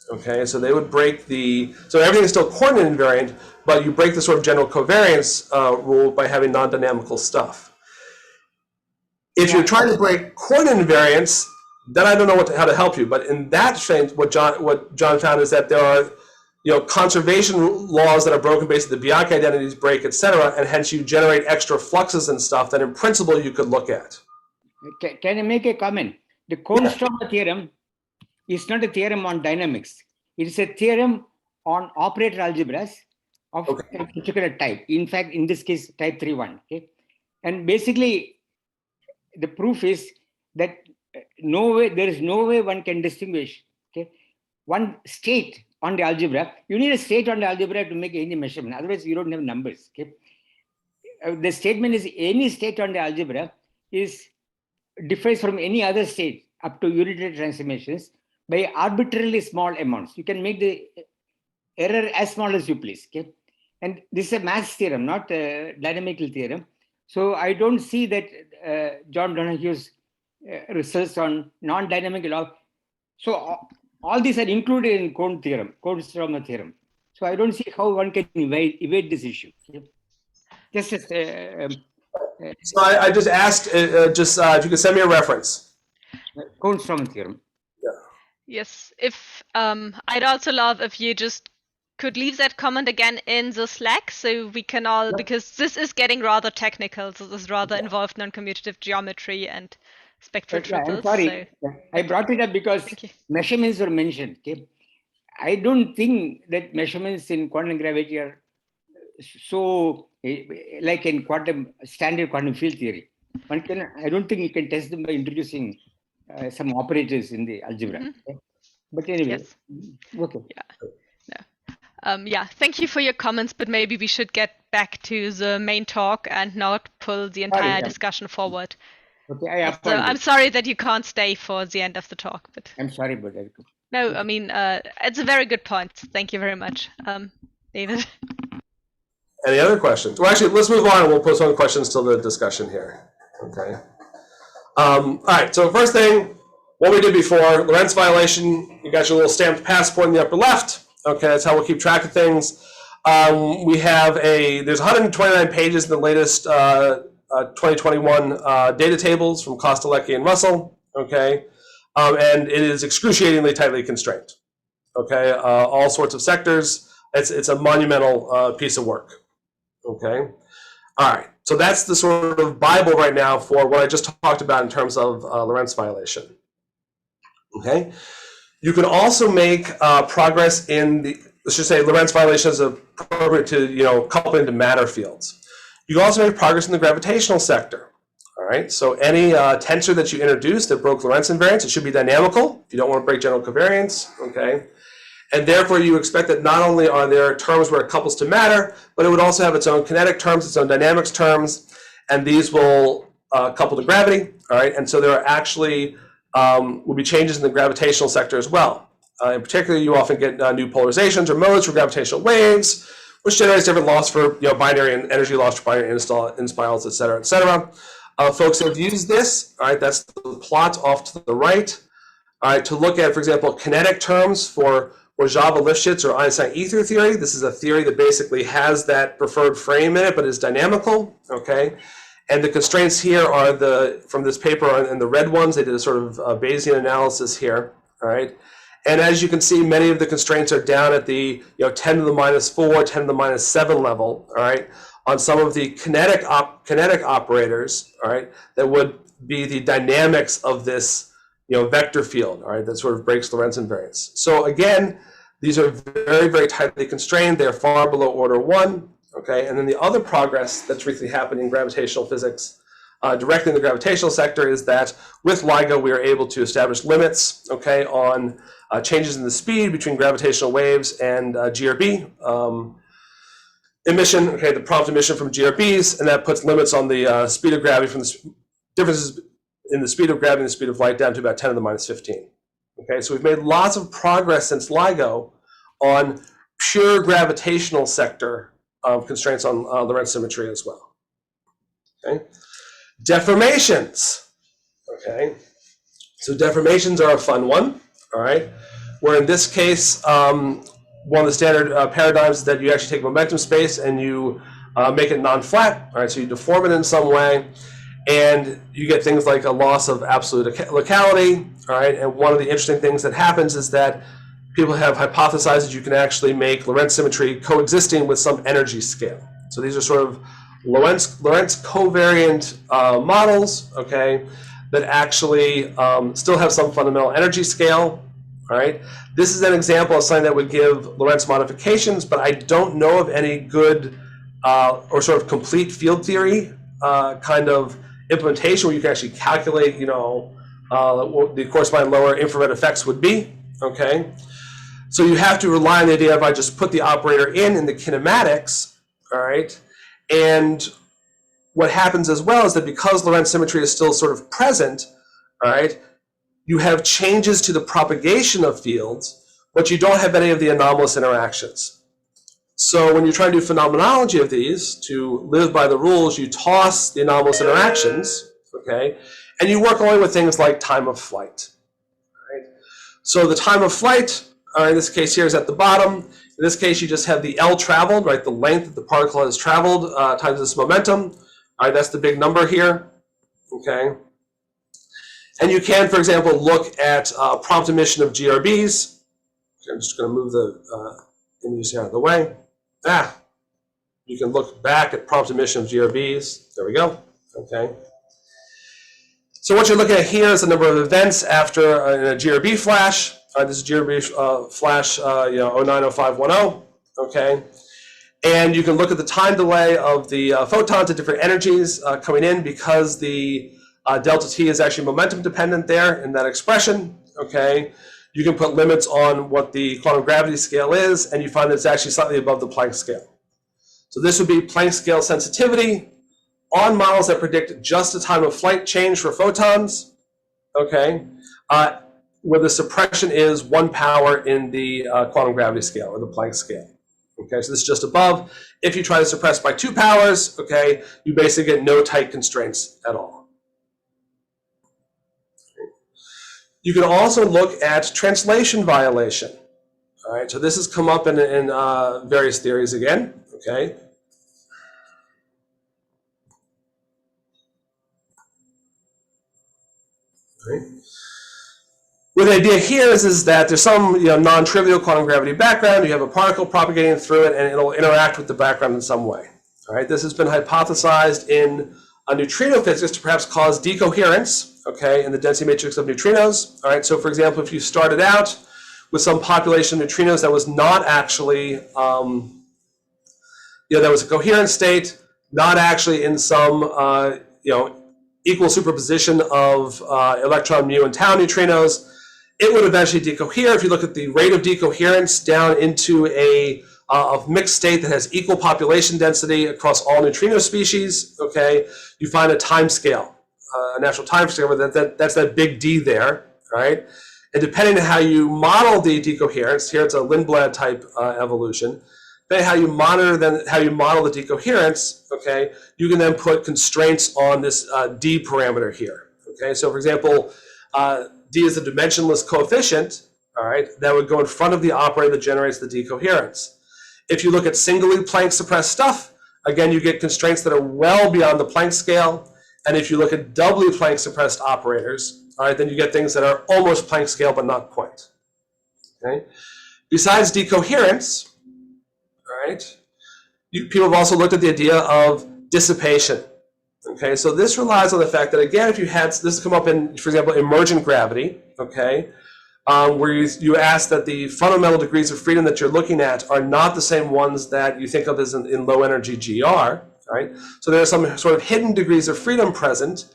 Okay, so they would break so everything is still coordinate invariant, but you break the sort of general covariance rule by having non-dynamical stuff. If you're trying to break coordinate invariance, then I don't know how to help you. But in that sense, what John found is that there are, conservation laws that are broken based on the Bianchi identities break, etc., and hence you generate extra fluxes and stuff that in principle you could look at. Can I make a comment? The Kohn-Stromer theorem is not a theorem on dynamics. It is a theorem on operator algebras of a particular type. In fact, in this case, type 3.1. Okay, and basically, the proof is that there is no way one can distinguish. Okay, one state on the algebra. You need a state on the algebra to make any measurement. Otherwise, you don't have numbers. Okay, the statement is any state on the algebra differs from any other state up to unitary transformations by arbitrarily small amounts. You can make the error as small as you please. Okay? And this is a mass theorem, not a dynamical theorem. So I don't see that John Donahue's research on non-dynamic law. So all these are included in Kohn-Stromer theorem. So I don't see how one can evade this issue. Okay? Just as so I just asked, if you could send me a reference. Kohn-Stromer theorem. Yeah. Yes, if I'd also love if you just could leave that comment again in the Slack so we can all, because this is getting rather technical, so this is rather involved non-commutative geometry and spectral triples. I'm sorry. So. I brought it up because measurements were mentioned. Okay? I don't think that measurements in quantum gravity are so like in standard quantum field theory. I don't think you can test them by introducing some operators in the algebra. Okay? But anyway, okay. Yeah, thank you for your comments, but maybe we should get back to the main talk and not pull the entire discussion forward. Okay, I'm sorry that you can't stay for the end of the talk, but I'm sorry about that. No, I mean, it's a very good point. Thank you very much, David. Any other questions? Well, actually, let's move on and we'll postpone questions till the discussion here. Okay. All right, so first thing, what we did before, Lorentz violation, you got your little stamped passport in the upper left. Okay, that's how we'll keep track of things. We have there's 129 pages in the latest 2021 data tables from Kostelecki and Russell. Okay, and it is excruciatingly tightly constrained. Okay, all sorts of sectors. It's a monumental piece of work. Okay, all right. So that's the sort of Bible right now for what I just talked about in terms of Lorentz violation. Okay, you can also make progress in let's just say Lorentz violation is appropriate to couple into matter fields. You can also make progress in the gravitational sector. All right, so any tensor that you introduce that broke Lorentz invariance, it should be dynamical if you don't want to break general covariance. Okay, and therefore you expect that not only are there terms where it couples to matter, but it would also have its own kinetic terms, its own dynamics terms, and these will couple to gravity. All right, and so there are actually will be changes in the gravitational sector as well. In particular, you often get new polarizations or modes for gravitational waves, which generates different loss for binary and energy loss for binary inspirals, et cetera, et cetera. Folks have used this. All right, that's the plot off to the right. All right, to look at, for example, kinetic terms for Rojava-Lifshitz or Einstein ether theory. This is a theory that basically has that preferred frame in it, but is dynamical. Okay. And the constraints here are from this paper and the red ones. They did a sort of Bayesian analysis here, all right? And as you can see, many of the constraints are down at the 10 to the minus 4, 10 to the minus 7 level, all right? On some of the kinetic operators, all right, that would be the dynamics of this vector field, all right, that sort of breaks Lorentz invariance. So again, these are very, very tightly constrained. They're far below order 1. Okay, and then the other progress that's recently happening in gravitational physics directly in the gravitational sector is that with LIGO we are able to establish limits, okay, on changes in the speed between gravitational waves and GRB emission, okay, the prompt emission from GRBs, and that puts limits on the speed of gravity from the differences in the speed of gravity and the speed of light down to about 10 to the minus 15. Okay, so we've made lots of progress since LIGO on pure gravitational sector constraints on Lorentz symmetry as well. Okay, deformations. Okay, so deformations are a fun one. All right, where in this case, one of the standard paradigms is that you actually take momentum space and you make it non-flat. All right, so you deform it in some way, and you get things like a loss of absolute locality. All right, and one of the interesting things that happens is that people have hypothesized that you can actually make Lorentz symmetry coexisting with some energy scale. So these are sort of Lorentz covariant models, okay, that actually still have some fundamental energy scale. All right, this is an example of something that would give Lorentz modifications, but I don't know of any good or sort of complete field theory kind of implementation where you can actually calculate, you know, what the corresponding lower infrared effects would be. Okay, so you have to rely on the idea of I just put the operator in the kinematics. All right, and what happens as well is that because Lorentz symmetry is still sort of present, all right, you have changes to the propagation of fields, but you don't have any of the anomalous interactions. So when you're trying to do phenomenology of these, to live by the rules, you toss the anomalous interactions, okay, and you work only with things like time of flight. Right? So the time of flight, in this case here, is at the bottom. In this case, you just have the L traveled, right, the length that the particle has traveled times this momentum. All right, that's the big number here, okay. And you can, for example, look at prompt emission of GRBs. Okay, I'm just going to move the images here out of the way. You can look back at prompt emission of GRBs. There we go. Okay. So what you're looking at here is the number of events after a GRB flash. This is GRB flash, 090510. Okay. And you can look at the time delay of the photons at different energies coming in because the delta t is actually momentum dependent there in that expression. Okay, you can put limits on what the quantum gravity scale is, and you find that it's actually slightly above the Planck scale. So this would be Planck scale sensitivity on models that predict just the time of flight change for photons. Okay, where the suppression is 1 power in the quantum gravity scale or the Planck scale. Okay, so this is just above. If you try to suppress by 2 powers, okay, you basically get no tight constraints at all. You can also look at translation violation. All right, so this has come up in various theories again. Okay. All right. Well, the idea here is that there's some non-trivial quantum gravity background. You have a particle propagating through it, and it'll interact with the background in some way. All right, this has been hypothesized in neutrino physics to perhaps cause decoherence, okay, in the density matrix of neutrinos. All right, so for example, if you started out with some population of neutrinos that was not actually, that was a coherent state, not actually in some, equal superposition of electron, mu, and tau neutrinos, it would eventually decohere. If you look at the rate of decoherence down into a mixed state that has equal population density across all neutrino species, okay, you find a time scale, a natural time scale where that's that big D there, right? And depending on how you model the decoherence, here it's a Lindblad type evolution, depending on how you model the decoherence, okay, you can then put constraints on this D parameter here, okay? So for example, D is the dimensionless coefficient, all right, that would go in front of the operator that generates the decoherence. If you look at singly Planck suppressed stuff, again, you get constraints that are well beyond the Planck scale. And if you look at doubly Planck suppressed operators, all right, then you get things that are almost Planck scale, but not quite. Okay. Besides decoherence, all right, people have also looked at the idea of dissipation. Okay, so this relies on the fact that, again, if you had, this has come up in, for example, emergent gravity, okay, where you ask that the fundamental degrees of freedom that you're looking at are not the same ones that you think of as in low energy GR, all right? So there are some sort of hidden degrees of freedom present.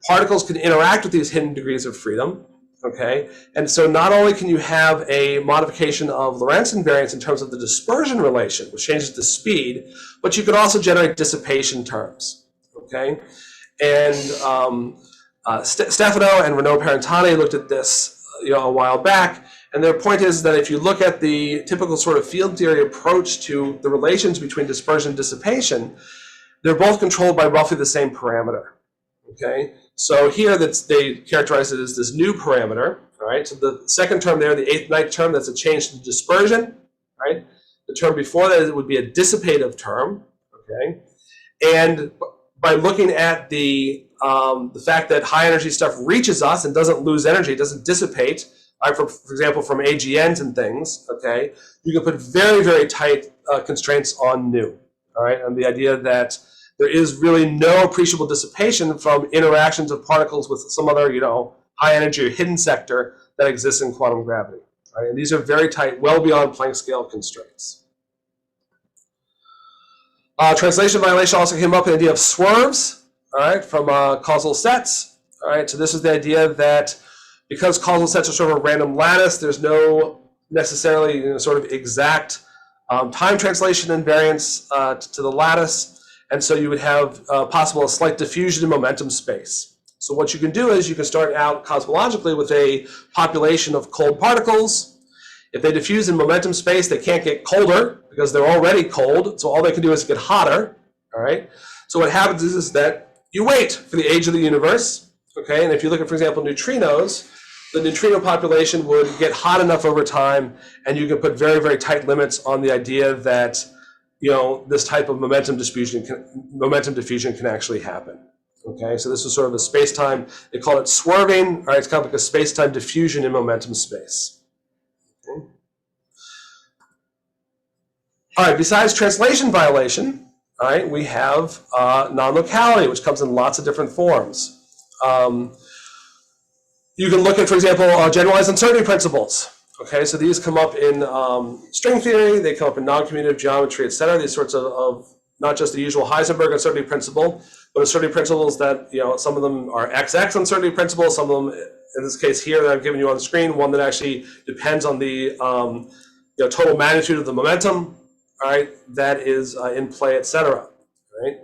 Particles can interact with these hidden degrees of freedom, okay? And so not only can you have a modification of Lorentz invariance in terms of the dispersion relation, which changes the speed, but you can also generate dissipation terms, okay? And Stefano and Renaud Parentani looked at this a while back, and their point is that if you look at the typical sort of field theory approach to the relations between dispersion and dissipation, they're both controlled by roughly the same parameter, okay? So here they characterize it as this new parameter, all right? So the second term there, the eighth ninth term, that's a change to dispersion, right? The term before that would be a dissipative term, okay? And by looking at the fact that high energy stuff reaches us and doesn't lose energy, it doesn't dissipate, right? For example, from AGNs and things, okay? You can put very, very tight constraints on nu, all right? And the idea that there is really no appreciable dissipation from interactions of particles with some other, high energy or hidden sector that exists in quantum gravity, right? And these are very tight, well beyond Planck scale constraints. Translation violation also came up in the idea of swerves, all right, from causal sets, all right? So this is the idea that because causal sets are sort of a random lattice, there's no necessarily sort of exact time translation invariance to the lattice, and so you would have possible a slight diffusion in momentum space. So what you can do is you can start out cosmologically with a population of cold particles. If they diffuse in momentum space, they can't get colder because they're already cold, so all they can do is get hotter, all right? So what happens is that you wait for the age of the universe, okay? And if you look at, for example, neutrinos, the neutrino population would get hot enough over time, and you can put very, very tight limits on the idea that this type of momentum diffusion can actually happen. Okay, so this is sort of a space-time. They call it swerving. All right, it's kind of like a space-time diffusion in momentum space. Okay. All right, besides translation violation, all right, we have non-locality, which comes in lots of different forms. You can look at, for example, generalized uncertainty principles. Okay, so these come up in string theory, they come up in non-commutative geometry, et cetera. These sorts of not just the usual Heisenberg uncertainty principle, but uncertainty principles that, some of them are XX uncertainty principles, some of them, in this case here that I've given you on the screen, one that actually depends on the total magnitude of the momentum, all right, that is in play, et cetera, right?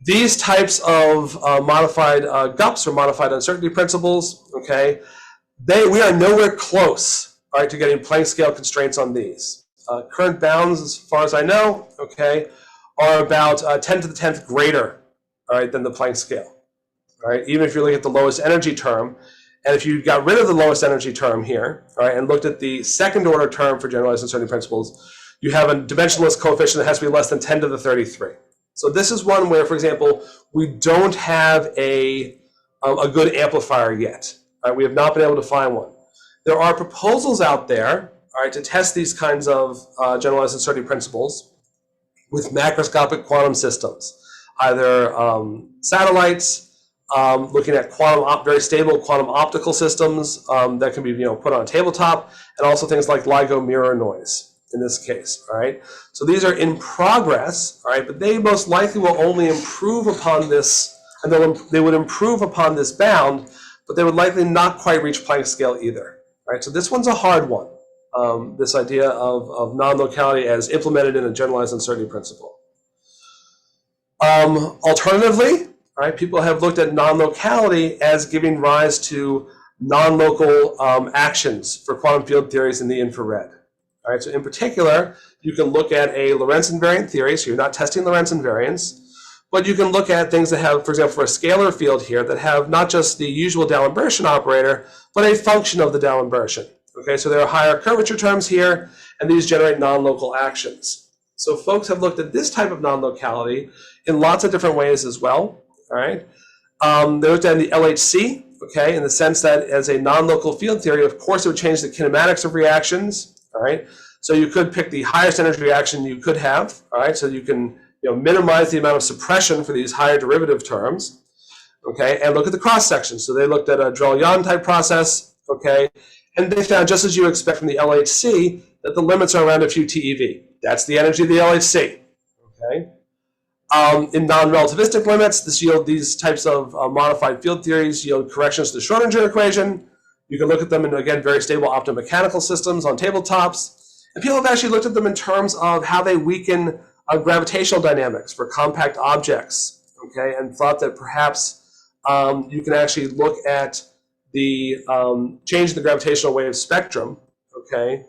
These types of modified GUPs or modified uncertainty principles, okay, we are nowhere close, all right, to getting Planck scale constraints on these. Current bounds, as far as I know, okay, are about 10 to the 10th greater, all right, than the Planck scale, all right, even if you're looking at the lowest energy term. And if you got rid of the lowest energy term here, all right, and looked at the second order term for generalized uncertainty principles, you have a dimensionless coefficient that has to be less than 10 to the 33. So this is one where, for example, we don't have a good amplifier yet. Right, we have not been able to find one. There are proposals out there, all right, to test these kinds of generalized uncertainty principles with macroscopic quantum systems, either satellites, looking at very stable quantum optical systems that can be put on a tabletop, and also things like LIGO mirror noise in this case. All right, so these are in progress, all right, but they most likely will only improve upon this, and they would improve upon this bound, but they would likely not quite reach Planck scale either, right? So this one's a hard one, this idea of non-locality as implemented in a generalized uncertainty principle. Alternatively, right, people have looked at non-locality as giving rise to non-local actions for quantum field theories in the infrared. All right, so in particular, you can look at a Lorentz invariant theory, so you're not testing Lorentz invariance, but you can look at things that have, for example, for a scalar field here, that have not just the usual D'Alembert operator, but a function of the D'Alembert. Okay, so there are higher curvature terms here, and these generate non-local actions. So folks have looked at this type of non-locality in lots of different ways as well. All right, they looked at the LHC, okay, in the sense that as a non-local field theory, of course, it would change the kinematics of reactions. All right, so you could pick the highest energy reaction you could have. All right, so you can minimize the amount of suppression for these higher derivative terms, okay, and look at the cross section. So they looked at a Drell-Yan type process, okay, and they found, just as you expect from the LHC, that the limits are around a few TeV. That's the energy of the LHC, okay. In non-relativistic limits, these types of modified field theories yield corrections to the Schrodinger equation. You can look at them in, again, very stable optomechanical systems on tabletops. And people have actually looked at them in terms of how they weaken gravitational dynamics for compact objects, okay, and thought that perhaps you can actually look at the change in the gravitational wave spectrum, okay,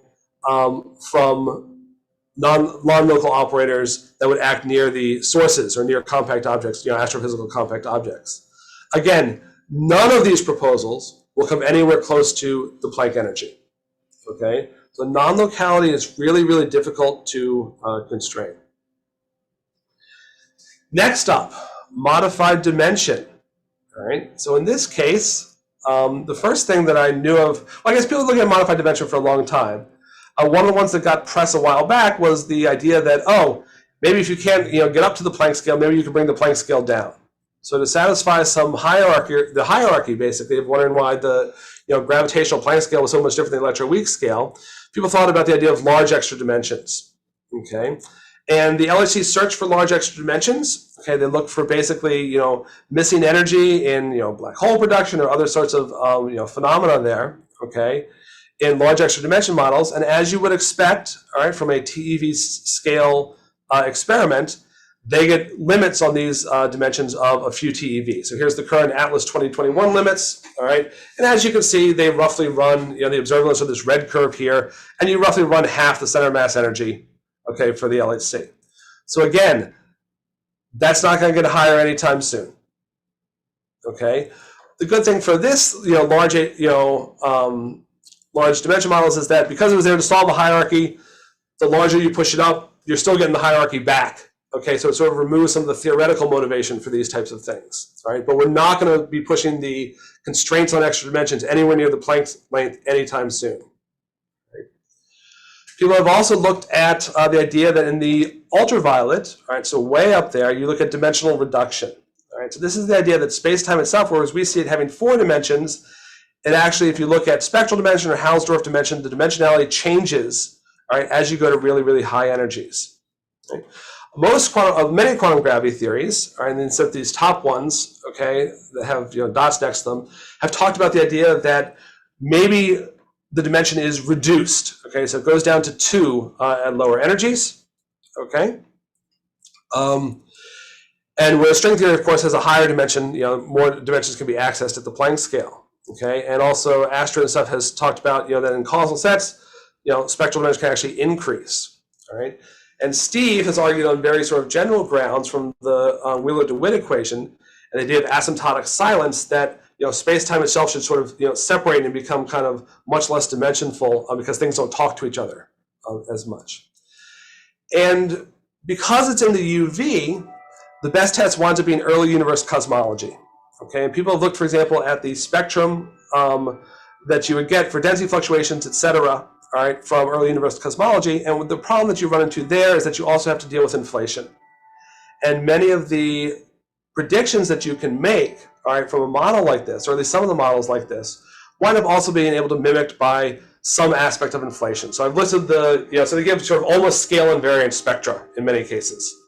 from non-local operators that would act near the sources or near compact objects, astrophysical compact objects. Again, none of these proposals will come anywhere close to the Planck energy. Okay, so non-locality is really, really difficult to constrain. Next up, modified dimension. All right, so in this case, the first thing that I knew of, well, I guess people looking at modified dimension for a long time. One of the ones that got press a while back was the idea that, maybe if you can't get up to the Planck scale, maybe you can bring the Planck scale down. So to satisfy some the hierarchy basically of wondering why the gravitational Planck scale was so much different than the electroweak scale, people thought about the idea of large extra dimensions. Okay, and the LHC searched for large extra dimensions. Okay, they look for basically missing energy in black hole production or other sorts of phenomena there. Okay, in large extra dimension models, and as you would expect, all right, from a TeV scale experiment, they get limits on these dimensions of a few TeV. So here's the current Atlas 2021 limits, all right, and as you can see, they roughly run, the observables of this red curve here, and you roughly run half the center mass energy, okay, for the LHC. So again, that's not going to get higher anytime soon. Okay, the good thing for this, large dimension models is that because it was there to solve a hierarchy, the larger you push it up, you're still getting the hierarchy back. Okay, so it sort of removes some of the theoretical motivation for these types of things. All right, but we're not going to be pushing the constraints on extra dimensions anywhere near the Planck length anytime soon. Right? People have also looked at the idea that in the ultraviolet, all right, so way up there, you look at dimensional reduction. All right, so this is the idea that space-time itself, whereas we see it having 4 dimensions, and actually, if you look at spectral dimension or Hausdorff dimension, the dimensionality changes, all right, as you go to really, really high energies. Right? Many quantum gravity theories, all right, and then except these top ones, okay, that have dots next to them, have talked about the idea that maybe the dimension is reduced. Okay, so it goes down to 2 at lower energies. Okay, and where string theory, of course, has a higher dimension, more dimensions can be accessed at the Planck scale. Okay, and also Astra and stuff has talked about that in causal sets, spectral dimension can actually increase. All right, and Steve has argued on very sort of general grounds from the Wheeler-DeWitt equation and the idea of asymptotic silence that space-time itself should sort of separate and become kind of much less dimensionful because things don't talk to each other as much. And because it's in the UV, the best test winds up being early universe cosmology. Okay, and people have looked, for example, at the spectrum that you would get for density fluctuations, et cetera, all right, from early universe cosmology. And the problem that you run into there is that you also have to deal with inflation. And many of the predictions that you can make, all right, from a model like this, or at least some of the models like this, wind up also being able to mimicked by some aspect of inflation. So I've listed so they give sort of almost scale invariant spectra in many cases.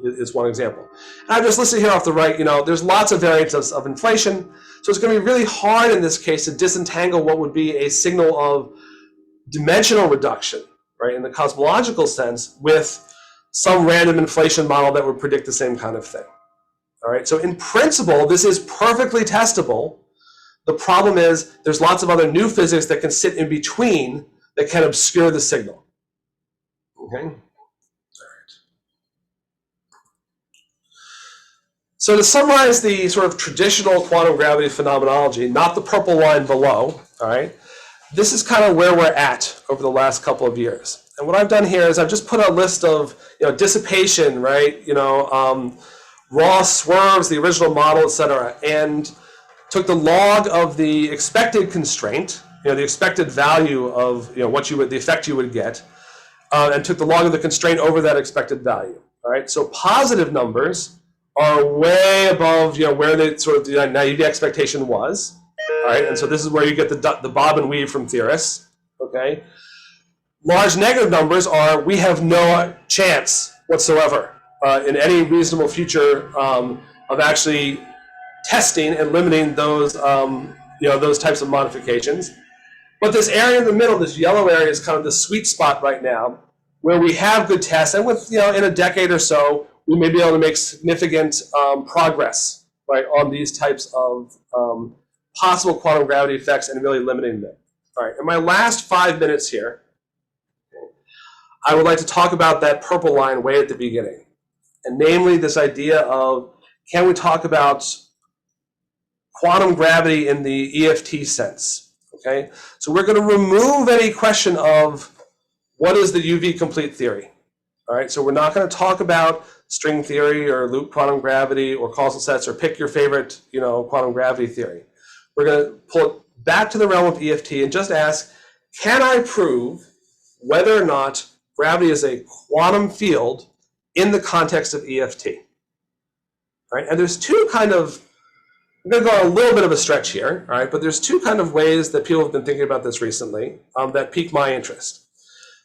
Is one example. And I've just listed here off the right, there's lots of variants of inflation. So it's going to be really hard in this case to disentangle what would be a signal of dimensional reduction, right, in the cosmological sense, with some random inflation model that would predict the same kind of thing. All right, so in principle, this is perfectly testable. The problem is there's lots of other new physics that can sit in between that can obscure the signal. Okay. So to summarize the sort of traditional quantum gravity phenomenology, not the purple line below, all right, this is kind of where we're at over the last couple of years. And what I've done here is I've just put a list of dissipation, right, raw swerves, the original model, et cetera, and took the log of the expected constraint, the expected value of the effect you would get, and took the log of the constraint over that expected value. All right, so positive numbers are way above where the sort of the naive expectation was. All right, and so this is where you get the bob and weave from theorists. Okay, large negative numbers are we have no chance whatsoever. in any reasonable future of actually testing and limiting those those types of modifications. But this area in the middle, this yellow area, is kind of the sweet spot right now, where we have good tests, and with in a decade or so, we may be able to make significant progress, right, on these types of possible quantum gravity effects and really limiting them. All right, in my last 5 minutes here, I would like to talk about that purple line way at the beginning, and namely this idea of, can we talk about quantum gravity in the EFT sense? Okay, so we're going to remove any question of what is the UV complete theory. All right, so we're not going to talk about string theory or loop quantum gravity or causal sets or pick your favorite, quantum gravity theory. We're going to pull it back to the realm of EFT and just ask, can I prove whether or not gravity is a quantum field in the context of EFT? All right, and there's two kind of, I'm going to go on a little bit of a stretch here, all right, but there's two kind of ways that people have been thinking about this recently that pique my interest.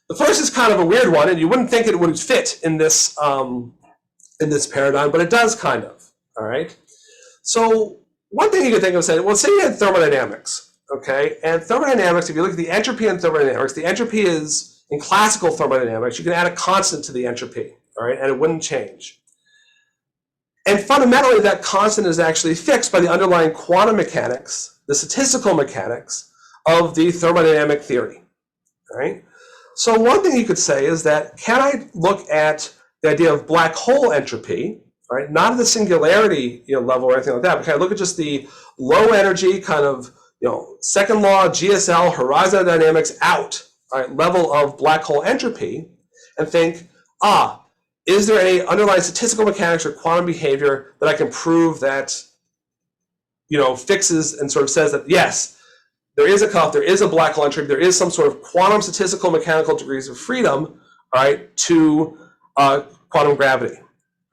The first is kind of a weird one, and you wouldn't think it would fit in this paradigm, but it does kind of, all right? So one thing you could think of saying, well, say you had thermodynamics, okay? And thermodynamics, if you look at the entropy in thermodynamics, the entropy is, in classical thermodynamics, you can add a constant to the entropy, all right, and it wouldn't change. And fundamentally, that constant is actually fixed by the underlying quantum mechanics, the statistical mechanics of the thermodynamic theory, right? So one thing you could say is that, can I look at the idea of black hole entropy, right? Not at the singularity level or anything like that, but can I look at just the low energy kind of second law, GSL, horizon dynamics out, right, level of black hole entropy, and think, is there any underlying statistical mechanics or quantum behavior that I can prove that, fixes and sort of says that, yes, there is a cutoff, there is a black hole entropy, there is some sort of quantum statistical mechanical degrees of freedom, all right, to quantum gravity,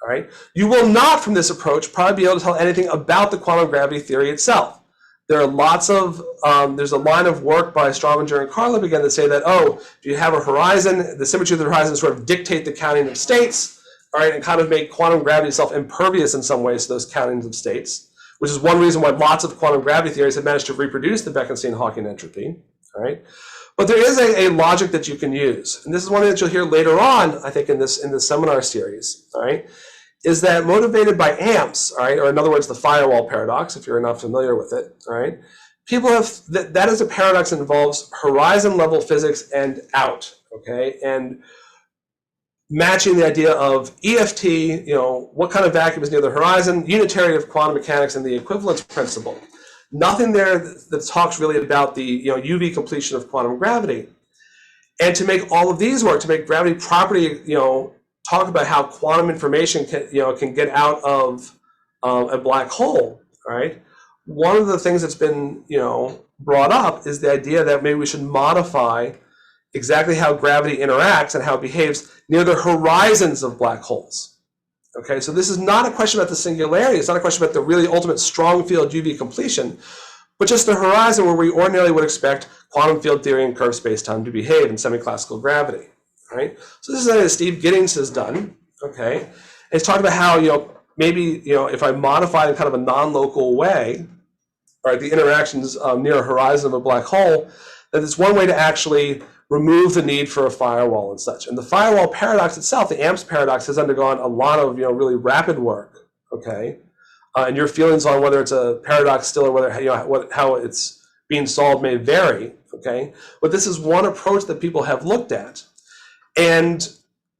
all right? You will not, from this approach, probably be able to tell anything about the quantum gravity theory itself. There are lots of, there's a line of work by Strominger and Karlov again that say that, if you have a horizon, the symmetry of the horizon sort of dictate the counting of states, all right, and kind of make quantum gravity itself impervious in some ways to those countings of states, which is one reason why lots of quantum gravity theories have managed to reproduce the Bekenstein-Hawking entropy, all right? But there is a logic that you can use, and this is one that you'll hear later on, I think, in this seminar series, all right, is that motivated by amps, all right, or in other words, the firewall paradox, if you're not familiar with it, all right, people have, that is a paradox that involves horizon level physics and out, okay, and matching the idea of EFT, what kind of vacuum is near the horizon, unitary of quantum mechanics and the equivalence principle. Nothing there that talks really about the UV completion of quantum gravity. And to make all of these work, to make gravity property, talk about how quantum information can get out of a black hole, right? One of the things that's been brought up is the idea that maybe we should modify exactly how gravity interacts and how it behaves near the horizons of black holes. Okay, so this is not a question about the singularity. It's not a question about the really ultimate strong field UV completion, but just the horizon where we ordinarily would expect quantum field theory and curved spacetime to behave in semi-classical gravity. Right? So this is something that Steve Giddings has done. Okay, and he's talked about how maybe if I modify in kind of a non-local way, right, the interactions near a horizon of a black hole, that it's one way to actually remove the need for a firewall and such. And the firewall paradox itself, the AMPS paradox, has undergone a lot of really rapid work. Okay, and your feelings on whether it's a paradox still or whether how it's being solved may vary. Okay, but this is one approach that people have looked at. And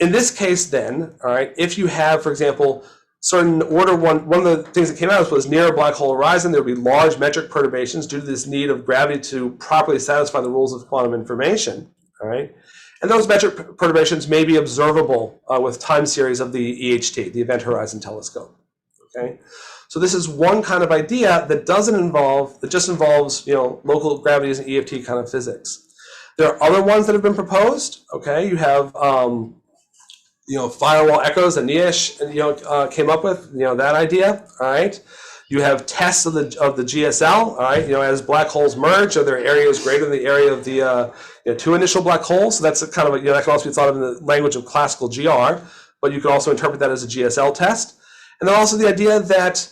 in this case then, all right, if you have, for example, certain order one of the things that came out was near a black hole horizon, there would be large metric perturbations due to this need of gravity to properly satisfy the rules of quantum information, all right? And those metric perturbations may be observable with time series of the EHT, the Event Horizon Telescope, okay? So this is one kind of idea that just involves, local gravities and EFT kind of physics. There are other ones that have been proposed. Okay, you have firewall echoes that Nietzsche came up with. That idea. All right. You have tests of the GSL. All right. As black holes merge, are there areas greater than the area of the two initial black holes? So that's a kind of that can also be thought of in the language of classical GR. but you can also interpret that as a GSL test. And then also the idea that,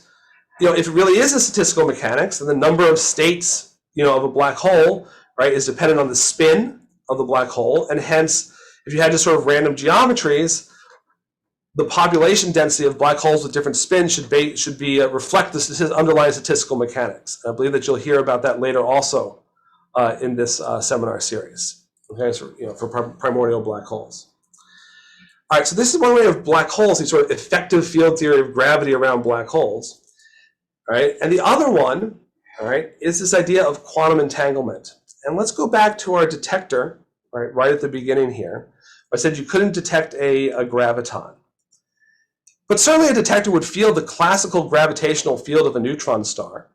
if it really is a statistical mechanics, then the number of states, of a black hole, right, is dependent on the spin of the black hole, and hence, if you had just sort of random geometries, the population density of black holes with different spins should reflect the underlying statistical mechanics. And I believe that you'll hear about that later also in this seminar series. Okay, so for primordial black holes. All right, so this is one way of black holes, the sort of effective field theory of gravity around black holes. All right, and the other one, all right, is this idea of quantum entanglement. And let's go back to our detector, right at the beginning here. I said you couldn't detect a graviton. But certainly a detector would feel the classical gravitational field of a neutron star.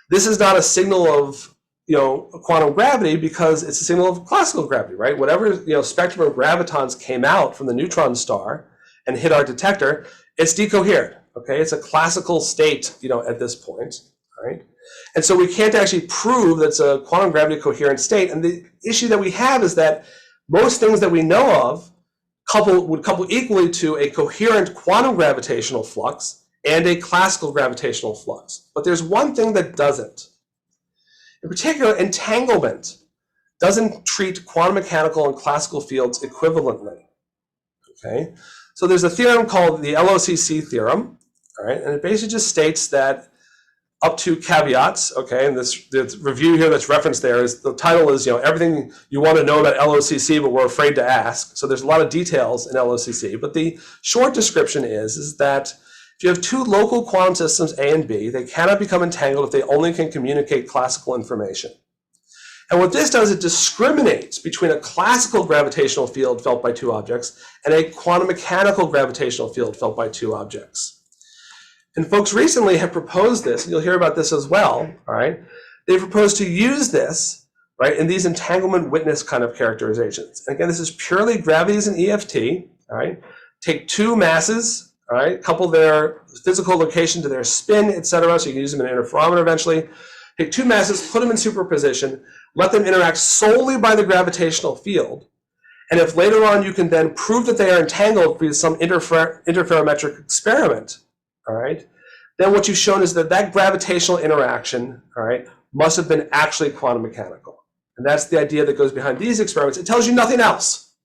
This is not a signal of quantum gravity because it's a signal of classical gravity, right? Whatever spectrum of gravitons came out from the neutron star and hit our detector, it's decoherent. Okay, it's a classical state, at this point, right? And so we can't actually prove that it's a quantum gravity coherent state. And the issue that we have is that most things that we know of would couple equally to a coherent quantum gravitational flux and a classical gravitational flux. But there's one thing that doesn't. In particular, entanglement doesn't treat quantum mechanical and classical fields equivalently. Okay, so there's a theorem called the LOCC theorem, all right, and it basically just states that up to caveats, okay, and this review here that's referenced there is, the title is, everything you want to know about LOCC, but we're afraid to ask. So there's a lot of details in LOCC, but the short description is that if you have two local quantum systems, A and B, they cannot become entangled if they only can communicate classical information. And what this does, it discriminates between a classical gravitational field felt by two objects and a quantum mechanical gravitational field felt by two objects. And folks recently have proposed this, and you'll hear about this as well, all right? They've proposed to use this, right, in these entanglement witness kind of characterizations. And again, this is purely gravity as an EFT, all right? Take two masses, all right, couple their physical location to their spin, etc., so you can use them in an interferometer eventually. Take two masses, put them in superposition, let them interact solely by the gravitational field. And if later on you can then prove that they are entangled via some interferometric experiment, all right, then what you've shown is that that gravitational interaction, all right, must have been actually quantum mechanical. And that's the idea that goes behind these experiments. It tells you nothing else,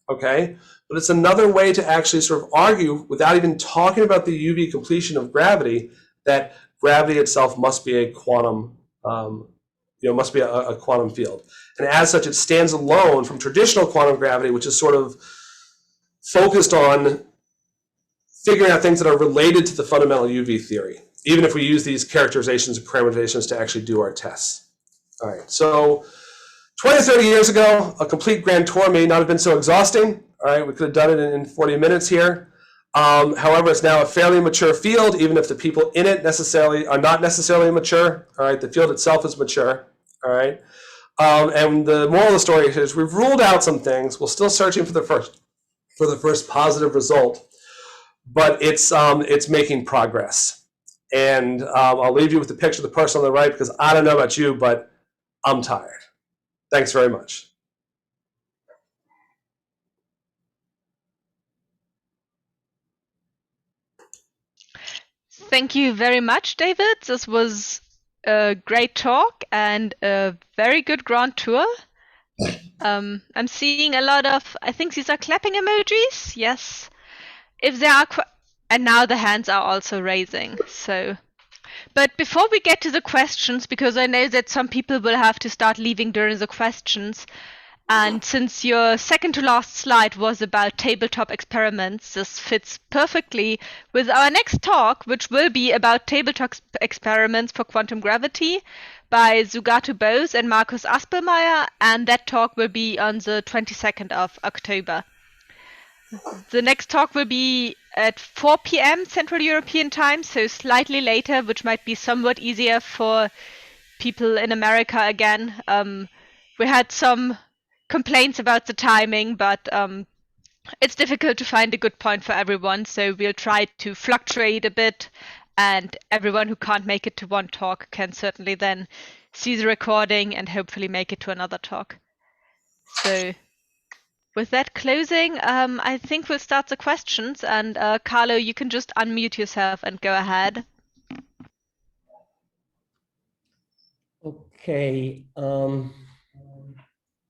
okay? But it's another way to actually sort of argue, without even talking about the UV completion of gravity, that gravity itself must be a quantum, must be a quantum field. And as such, it stands alone from traditional quantum gravity, which is sort of focused on figuring out things that are related to the fundamental UV theory, even if we use these characterizations and parameterizations to actually do our tests. All right, so 20 or 30 years ago, a complete grand tour may not have been so exhausting. All right, we could have done it in 40 minutes here. However, it's now a fairly mature field, even if the people in it are not necessarily mature. All right, the field itself is mature. All right, and the moral of the story is we've ruled out some things. We're still searching for the first positive result, but it's making progress. And I'll leave you with the picture of the person on the right, because I don't know about you, but I'm tired. Thanks very much. Thank you very much, David. This was a great talk and a very good grand tour. I'm seeing a lot of, I think these are clapping emojis. Yes. If there are, and now the hands are also raising. So, but before we get to the questions, because I know that some people will have to start leaving during the questions, and since your second to last slide was about tabletop experiments, this fits perfectly with our next talk, which will be about tabletop experiments for quantum gravity by Sugatu Bose and Markus Aspelmeier, and that talk will be on the 22nd of October. The next talk will be at 4 p.m. Central European Time, so slightly later, which might be somewhat easier for people in America again. We had some complaints about the timing, but it's difficult to find a good point for everyone, so we'll try to fluctuate a bit, and everyone who can't make it to one talk can certainly then see the recording and hopefully make it to another talk. So with that closing, I think we'll start the questions. And Carlo, you can just unmute yourself and go ahead. Okay.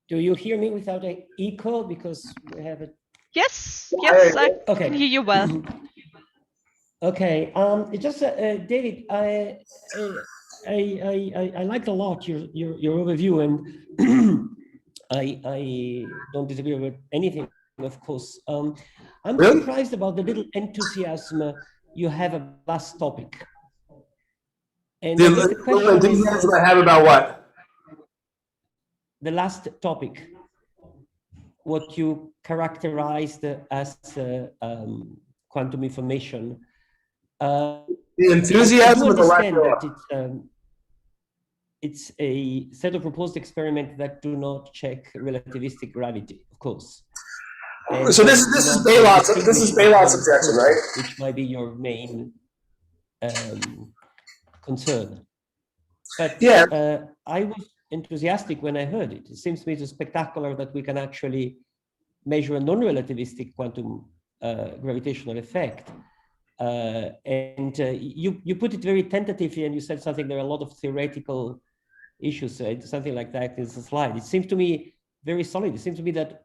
Do you hear me without an echo? Because we have it. Yes, yes, I Okay. can hear you well. Okay. It's just David. I liked a lot your overview, and I don't disagree with anything, of course. I'm Really? surprised about the little enthusiasm you have about last topic. And I guess the question enthusiasm I have about what? the last topic, what you characterized as quantum information. The I enthusiasm do of the lack understand that it's a set of proposed experiments that do not check relativistic gravity, of course. And so this is Balot's objection, right? Which might be your main concern. But yeah. I was enthusiastic when I heard it. It seems to me it's spectacular that we can actually measure a non-relativistic quantum gravitational effect. You put it very tentatively, and you said something, there are a lot of theoretical issues, something like that in the slide. It seems to me very solid. It seems to me that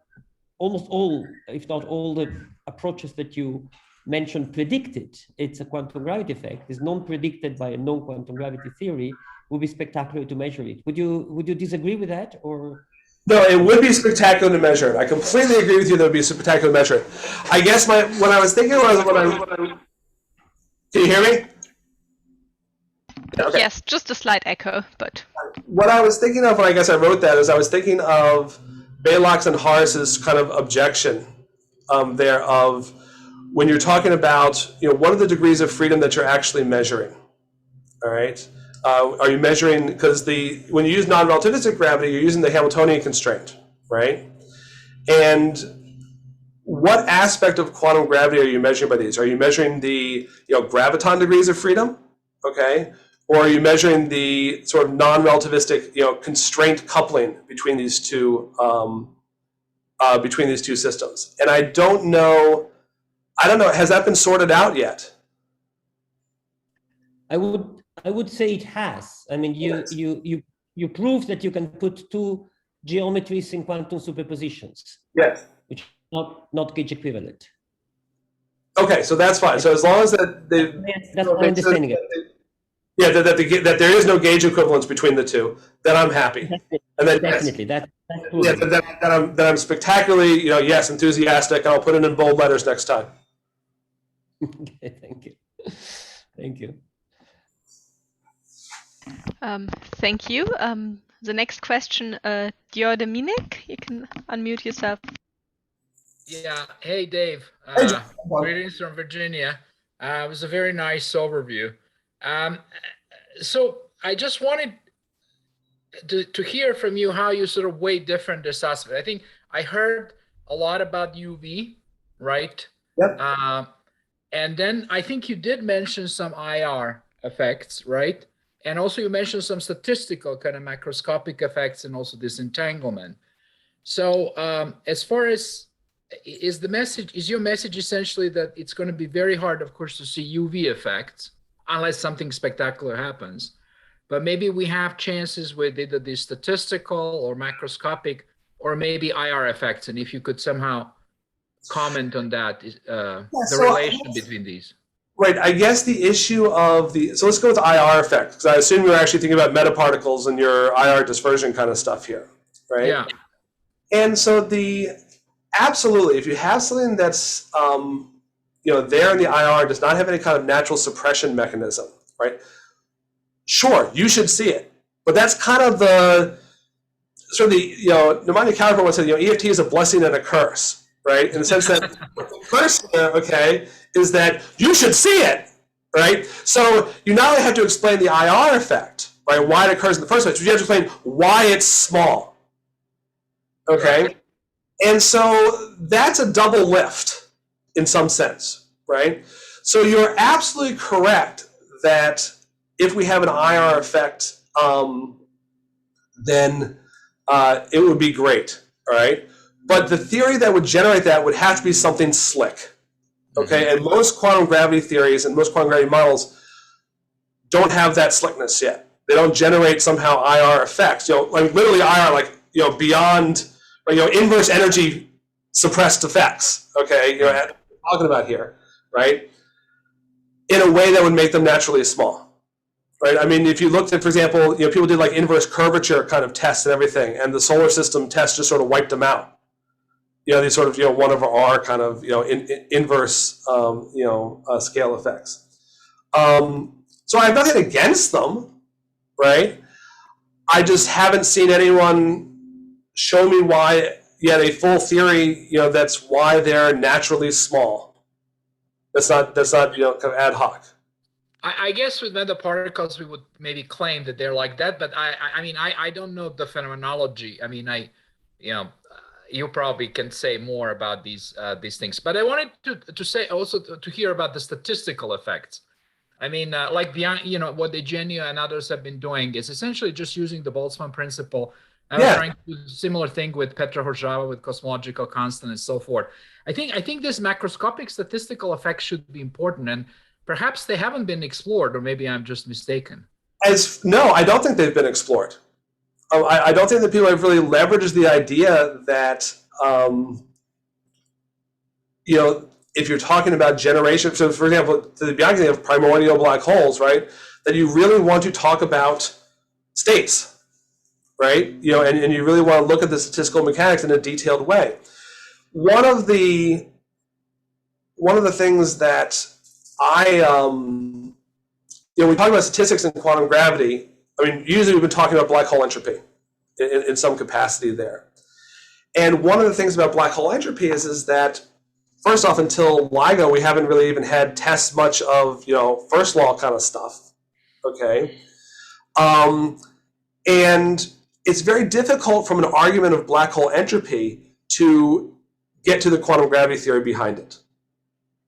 almost all, if not all, the approaches that you mentioned predicted it's a quantum gravity effect, is non-predicted by a known quantum gravity theory, would be spectacular to measure it. Would you disagree with that, or? No, it would be spectacular to measure it. I completely agree with you. That would be spectacular to measure it. I guess when I was thinking can you hear me? Okay. Yes, just a slight echo, but What I was thinking of when I guess I wrote that is I was thinking of Balog's and Harris's kind of objection there of when you're talking about what are the degrees of freedom that you're actually measuring. All right. Are you measuring, because when you use non-relativistic gravity, you're using the Hamiltonian constraint, right? And what aspect of quantum gravity are you measuring by these? Are you measuring the graviton degrees of freedom, okay? Or are you measuring the sort of non-relativistic constraint coupling between these two systems? And I don't know. Has that been sorted out yet? I would say it has. I mean, you prove that you can put two geometries in quantum superpositions. Yes. Which are not gauge equivalent. Okay, so that's fine. So as long as that's my understanding of it. Yeah, that there is no gauge equivalence between the two, then I'm happy. And then definitely, yes, that I'm spectacularly yes, enthusiastic, and I'll put it in bold letters next time. Okay, thank you. Thank you. Thank you. The next question, Dior Dominic, you can unmute yourself. Yeah. Hey, Dave. Greetings from Virginia. It was a very nice overview. So I just wanted to hear from you how you sort of weigh different aspects. I think I heard a lot about UV, right? Yep. And then I think you did mention some IR effects, right? And also you mentioned some statistical kind of macroscopic effects and also disentanglement. So as far as is your message essentially that it's going to be very hard, of course, to see UV effects unless something spectacular happens, but maybe we have chances with either the statistical or macroscopic or maybe IR effects, and if you could somehow comment on that, the relation between these. Right, I guess the issue of so let's go with IR effect, because I assume you're actually thinking about metaparticles and your IR dispersion kind of stuff here, right? Yeah. And so absolutely, if you have something that's there in the IR, does not have any kind of natural suppression mechanism, right? Sure, you should see it, but that's kind of the sort of Nemanja Kaufer once said, EFT is a blessing and a curse, right? In the sense that the curse here, okay, is that you should see it, right? So you not only have to explain the IR effect, right, why it occurs in the first place, but you have to explain why it's small, okay? Right. And so that's a double lift in some sense, right? So you're absolutely correct that if we have an IR effect, then it would be great, all right? But the theory that would generate that would have to be something slick. Okay, and most quantum gravity theories and most quantum gravity models don't have that slickness yet. They don't generate somehow IR effects. Like literally IR, like beyond, inverse energy suppressed effects. Okay, talking about here, right? In a way that would make them naturally small, right? I mean, if you looked at, for example, people did like inverse curvature kind of tests and everything, and the solar system tests just sort of wiped them out. These sort of 1 over R kind of inverse scale effects. So I have nothing against them, right? I just haven't seen anyone show me why yet a full theory, that's why they're naturally small. That's not kind of ad hoc. I guess with metaparticles we would maybe claim that they're like that, but I mean I don't know the phenomenology. I mean you probably can say more about these things, but I wanted to say also to hear about the statistical effects. I mean, like beyond, what Eugenio and others have been doing is essentially just using the Boltzmann principle. I was trying to do a similar thing with Petra Horzava, with cosmological constant and so forth. I think this macroscopic statistical effects should be important, and perhaps they haven't been explored, or maybe I'm just mistaken. No, I don't think they've been explored. I don't think that people have really leveraged the idea that, if you're talking about generation, so for example, to the beginning of primordial black holes, right, that you really want to talk about states, right? And you really want to look at the statistical mechanics in a detailed way. One of the things that we talk about statistics in quantum gravity. I mean, usually we've been talking about black hole entropy in some capacity there. And one of the things about black hole entropy is that, first off, until LIGO, we haven't really even had tests much of, first law kind of stuff, okay? And it's very difficult from an argument of black hole entropy to get to the quantum gravity theory behind it,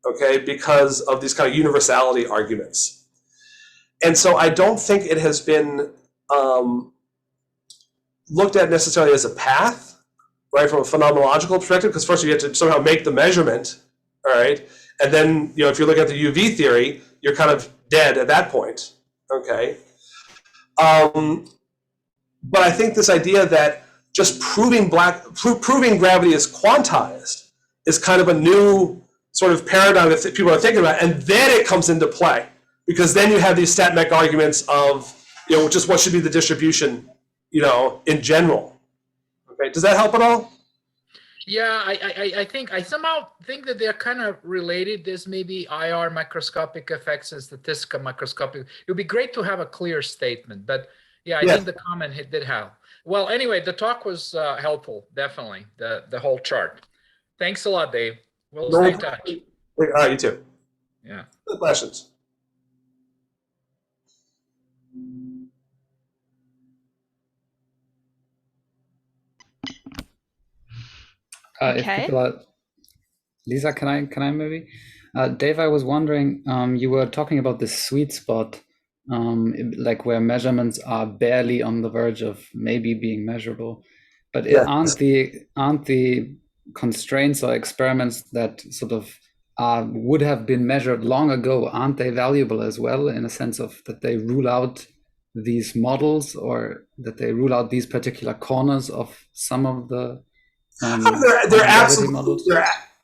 okay? Because of these kind of universality arguments. And so I don't think it has been looked at necessarily as a path, right, from a phenomenological perspective, because first you have to somehow make the measurement, all right? And then, if you're looking at the UV theory, you're kind of dead at that point, okay? But I think this idea that just proving gravity is quantized is kind of a new sort of paradigm that people are thinking about, and then it comes into play, because then you have these stat mech arguments of, just what should be the distribution, in general. Okay, does that help at all? Yeah, I somehow think that they're kind of related. There's maybe IR macroscopic effects and statistical macroscopic. It would be great to have a clear statement, but yeah, I think the comment did help. Well, anyway, the talk was helpful, definitely, the whole chart. Thanks a lot, Dave. We'll stay in touch. All right, you too. Yeah. Good questions. Okay. If people are, Lisa, can I maybe? Dave, I was wondering, you were talking about the sweet spot, like where measurements are barely on the verge of maybe being measurable, but aren't the constraints or experiments that sort of would have been measured long ago, aren't they valuable as well, in a sense of that they rule out these models, or that they rule out these particular corners of some of the they're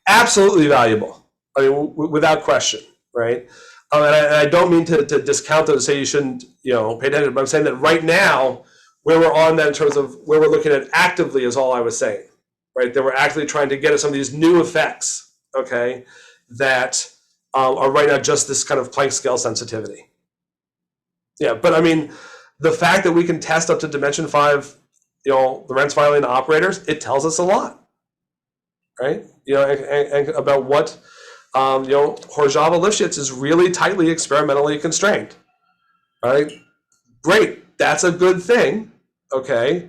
absolutely valuable. I mean, without question, right? And I don't mean to discount those, say you shouldn't, pay attention, but I'm saying that right now, where we're on that in terms of where we're looking at actively is all I was saying, right? That we're actually trying to get at some of these new effects, okay, that are right now just this kind of Planck scale sensitivity. Yeah, but I mean, the fact that we can test up to dimension 5, the Lorentz-Violin operators, it tells us a lot, right? And about what, Horzava-Lifshitz is really tightly experimentally constrained, right? Great, that's a good thing, okay?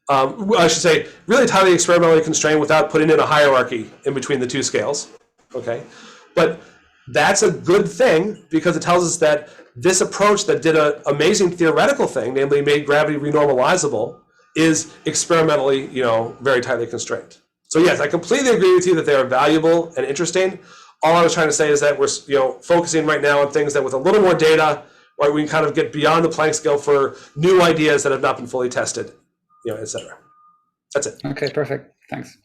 I should say, really tightly experimentally constrained without putting in a hierarchy in between the two scales, okay? But that's a good thing, because it tells us that this approach that did an amazing theoretical thing, namely made gravity renormalizable, is experimentally, very tightly constrained. So yes, I completely agree with you that they are valuable and interesting. All I was trying to say is that we're focusing right now on things that with a little more data, right, we can kind of get beyond the Planck scale for new ideas that have not been fully tested, et cetera. That's it. Okay, perfect. Thanks.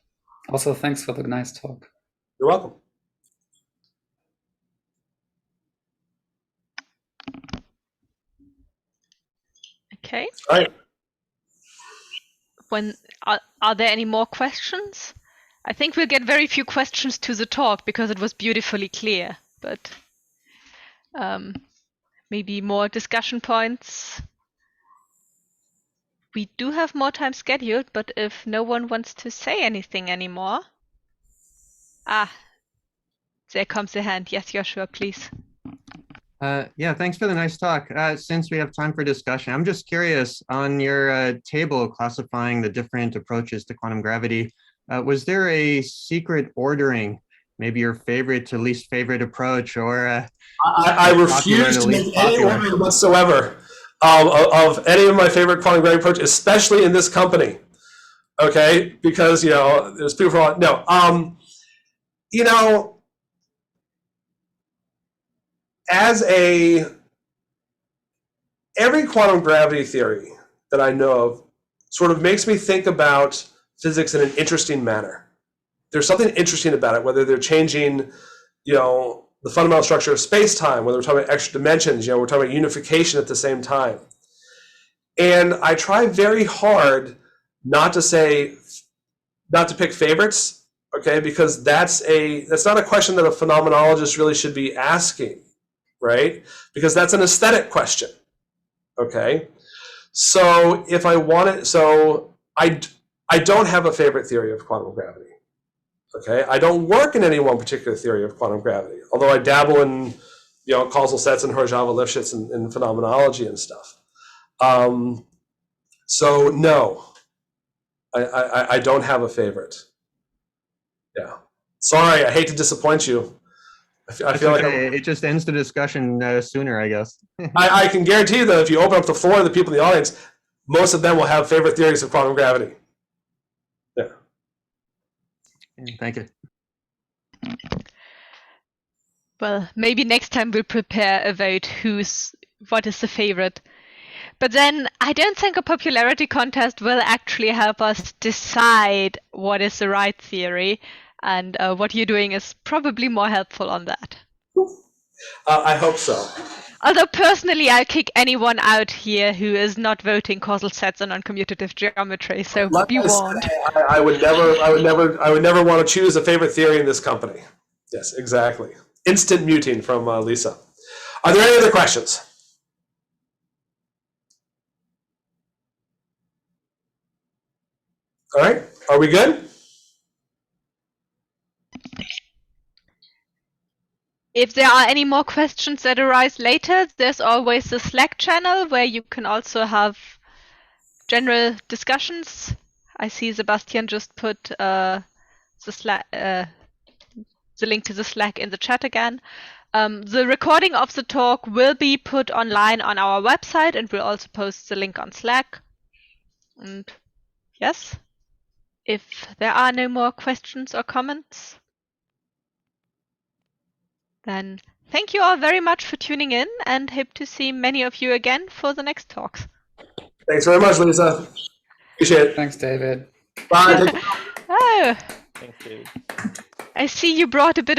Also, thanks for the nice talk. You're welcome. Okay. All right. Are there any more questions? I think we'll get very few questions to the talk because it was beautifully clear, but maybe more discussion points. We do have more time scheduled, but if no one wants to say anything anymore. There comes a hand. Yes, Joshua, please. Yeah, thanks for the nice talk. Since we have time for discussion, I'm just curious on your table classifying the different approaches to quantum gravity. Was there a secret ordering, maybe your favorite to least favorite approach, or I refuse to make any ordering whatsoever of any of my favorite quantum gravity approaches, especially in this company. Okay, because there's people for all. No, as every quantum gravity theory that I know of sort of makes me think about physics in an interesting manner. There's something interesting about it, whether they're changing, the fundamental structure of space-time, whether we're talking about extra dimensions, we're talking about unification at the same time. And I try very hard not to pick favorites, okay, because that's not a question that a phenomenologist really should be asking, right? Because that's an aesthetic question, okay? So if I want it, I don't have a favorite theory of quantum gravity, okay? I don't work in any one particular theory of quantum gravity, although I dabble in, causal sets and Horjava-Lifshitz and phenomenology and stuff. So no, I don't have a favorite. Yeah, sorry, I hate to disappoint you. I feel like it just ends the discussion sooner, I guess. I can guarantee you that if you open up the floor to the people in the audience, most of them will have favorite theories of quantum gravity. Yeah. Thank you. Well, maybe next time we'll prepare a vote what is the favorite. But then I don't think a popularity contest will actually help us decide what is the right theory, and what you're doing is probably more helpful on that. I hope so. Although personally, I'll kick anyone out here who is not voting causal sets and non-commutative geometry. So be warned. I would never want to choose a favorite theory in this company. Yes, exactly. Instant muting from Lisa. Are there any other questions? All right, are we good? If there are any more questions that arise later, there's always the Slack channel where you can also have general discussions. I see Sebastian just put the link to the Slack in the chat again. The recording of the talk will be put online on our website, and we'll also post the link on Slack. And yes, if there are no more questions or comments, then thank you all very much for tuning in, and hope to see many of you again for the next talks. Thanks very much, Lisa. Appreciate it. Thanks, David. Bye. Oh, Thanks, David. I see you brought a bit of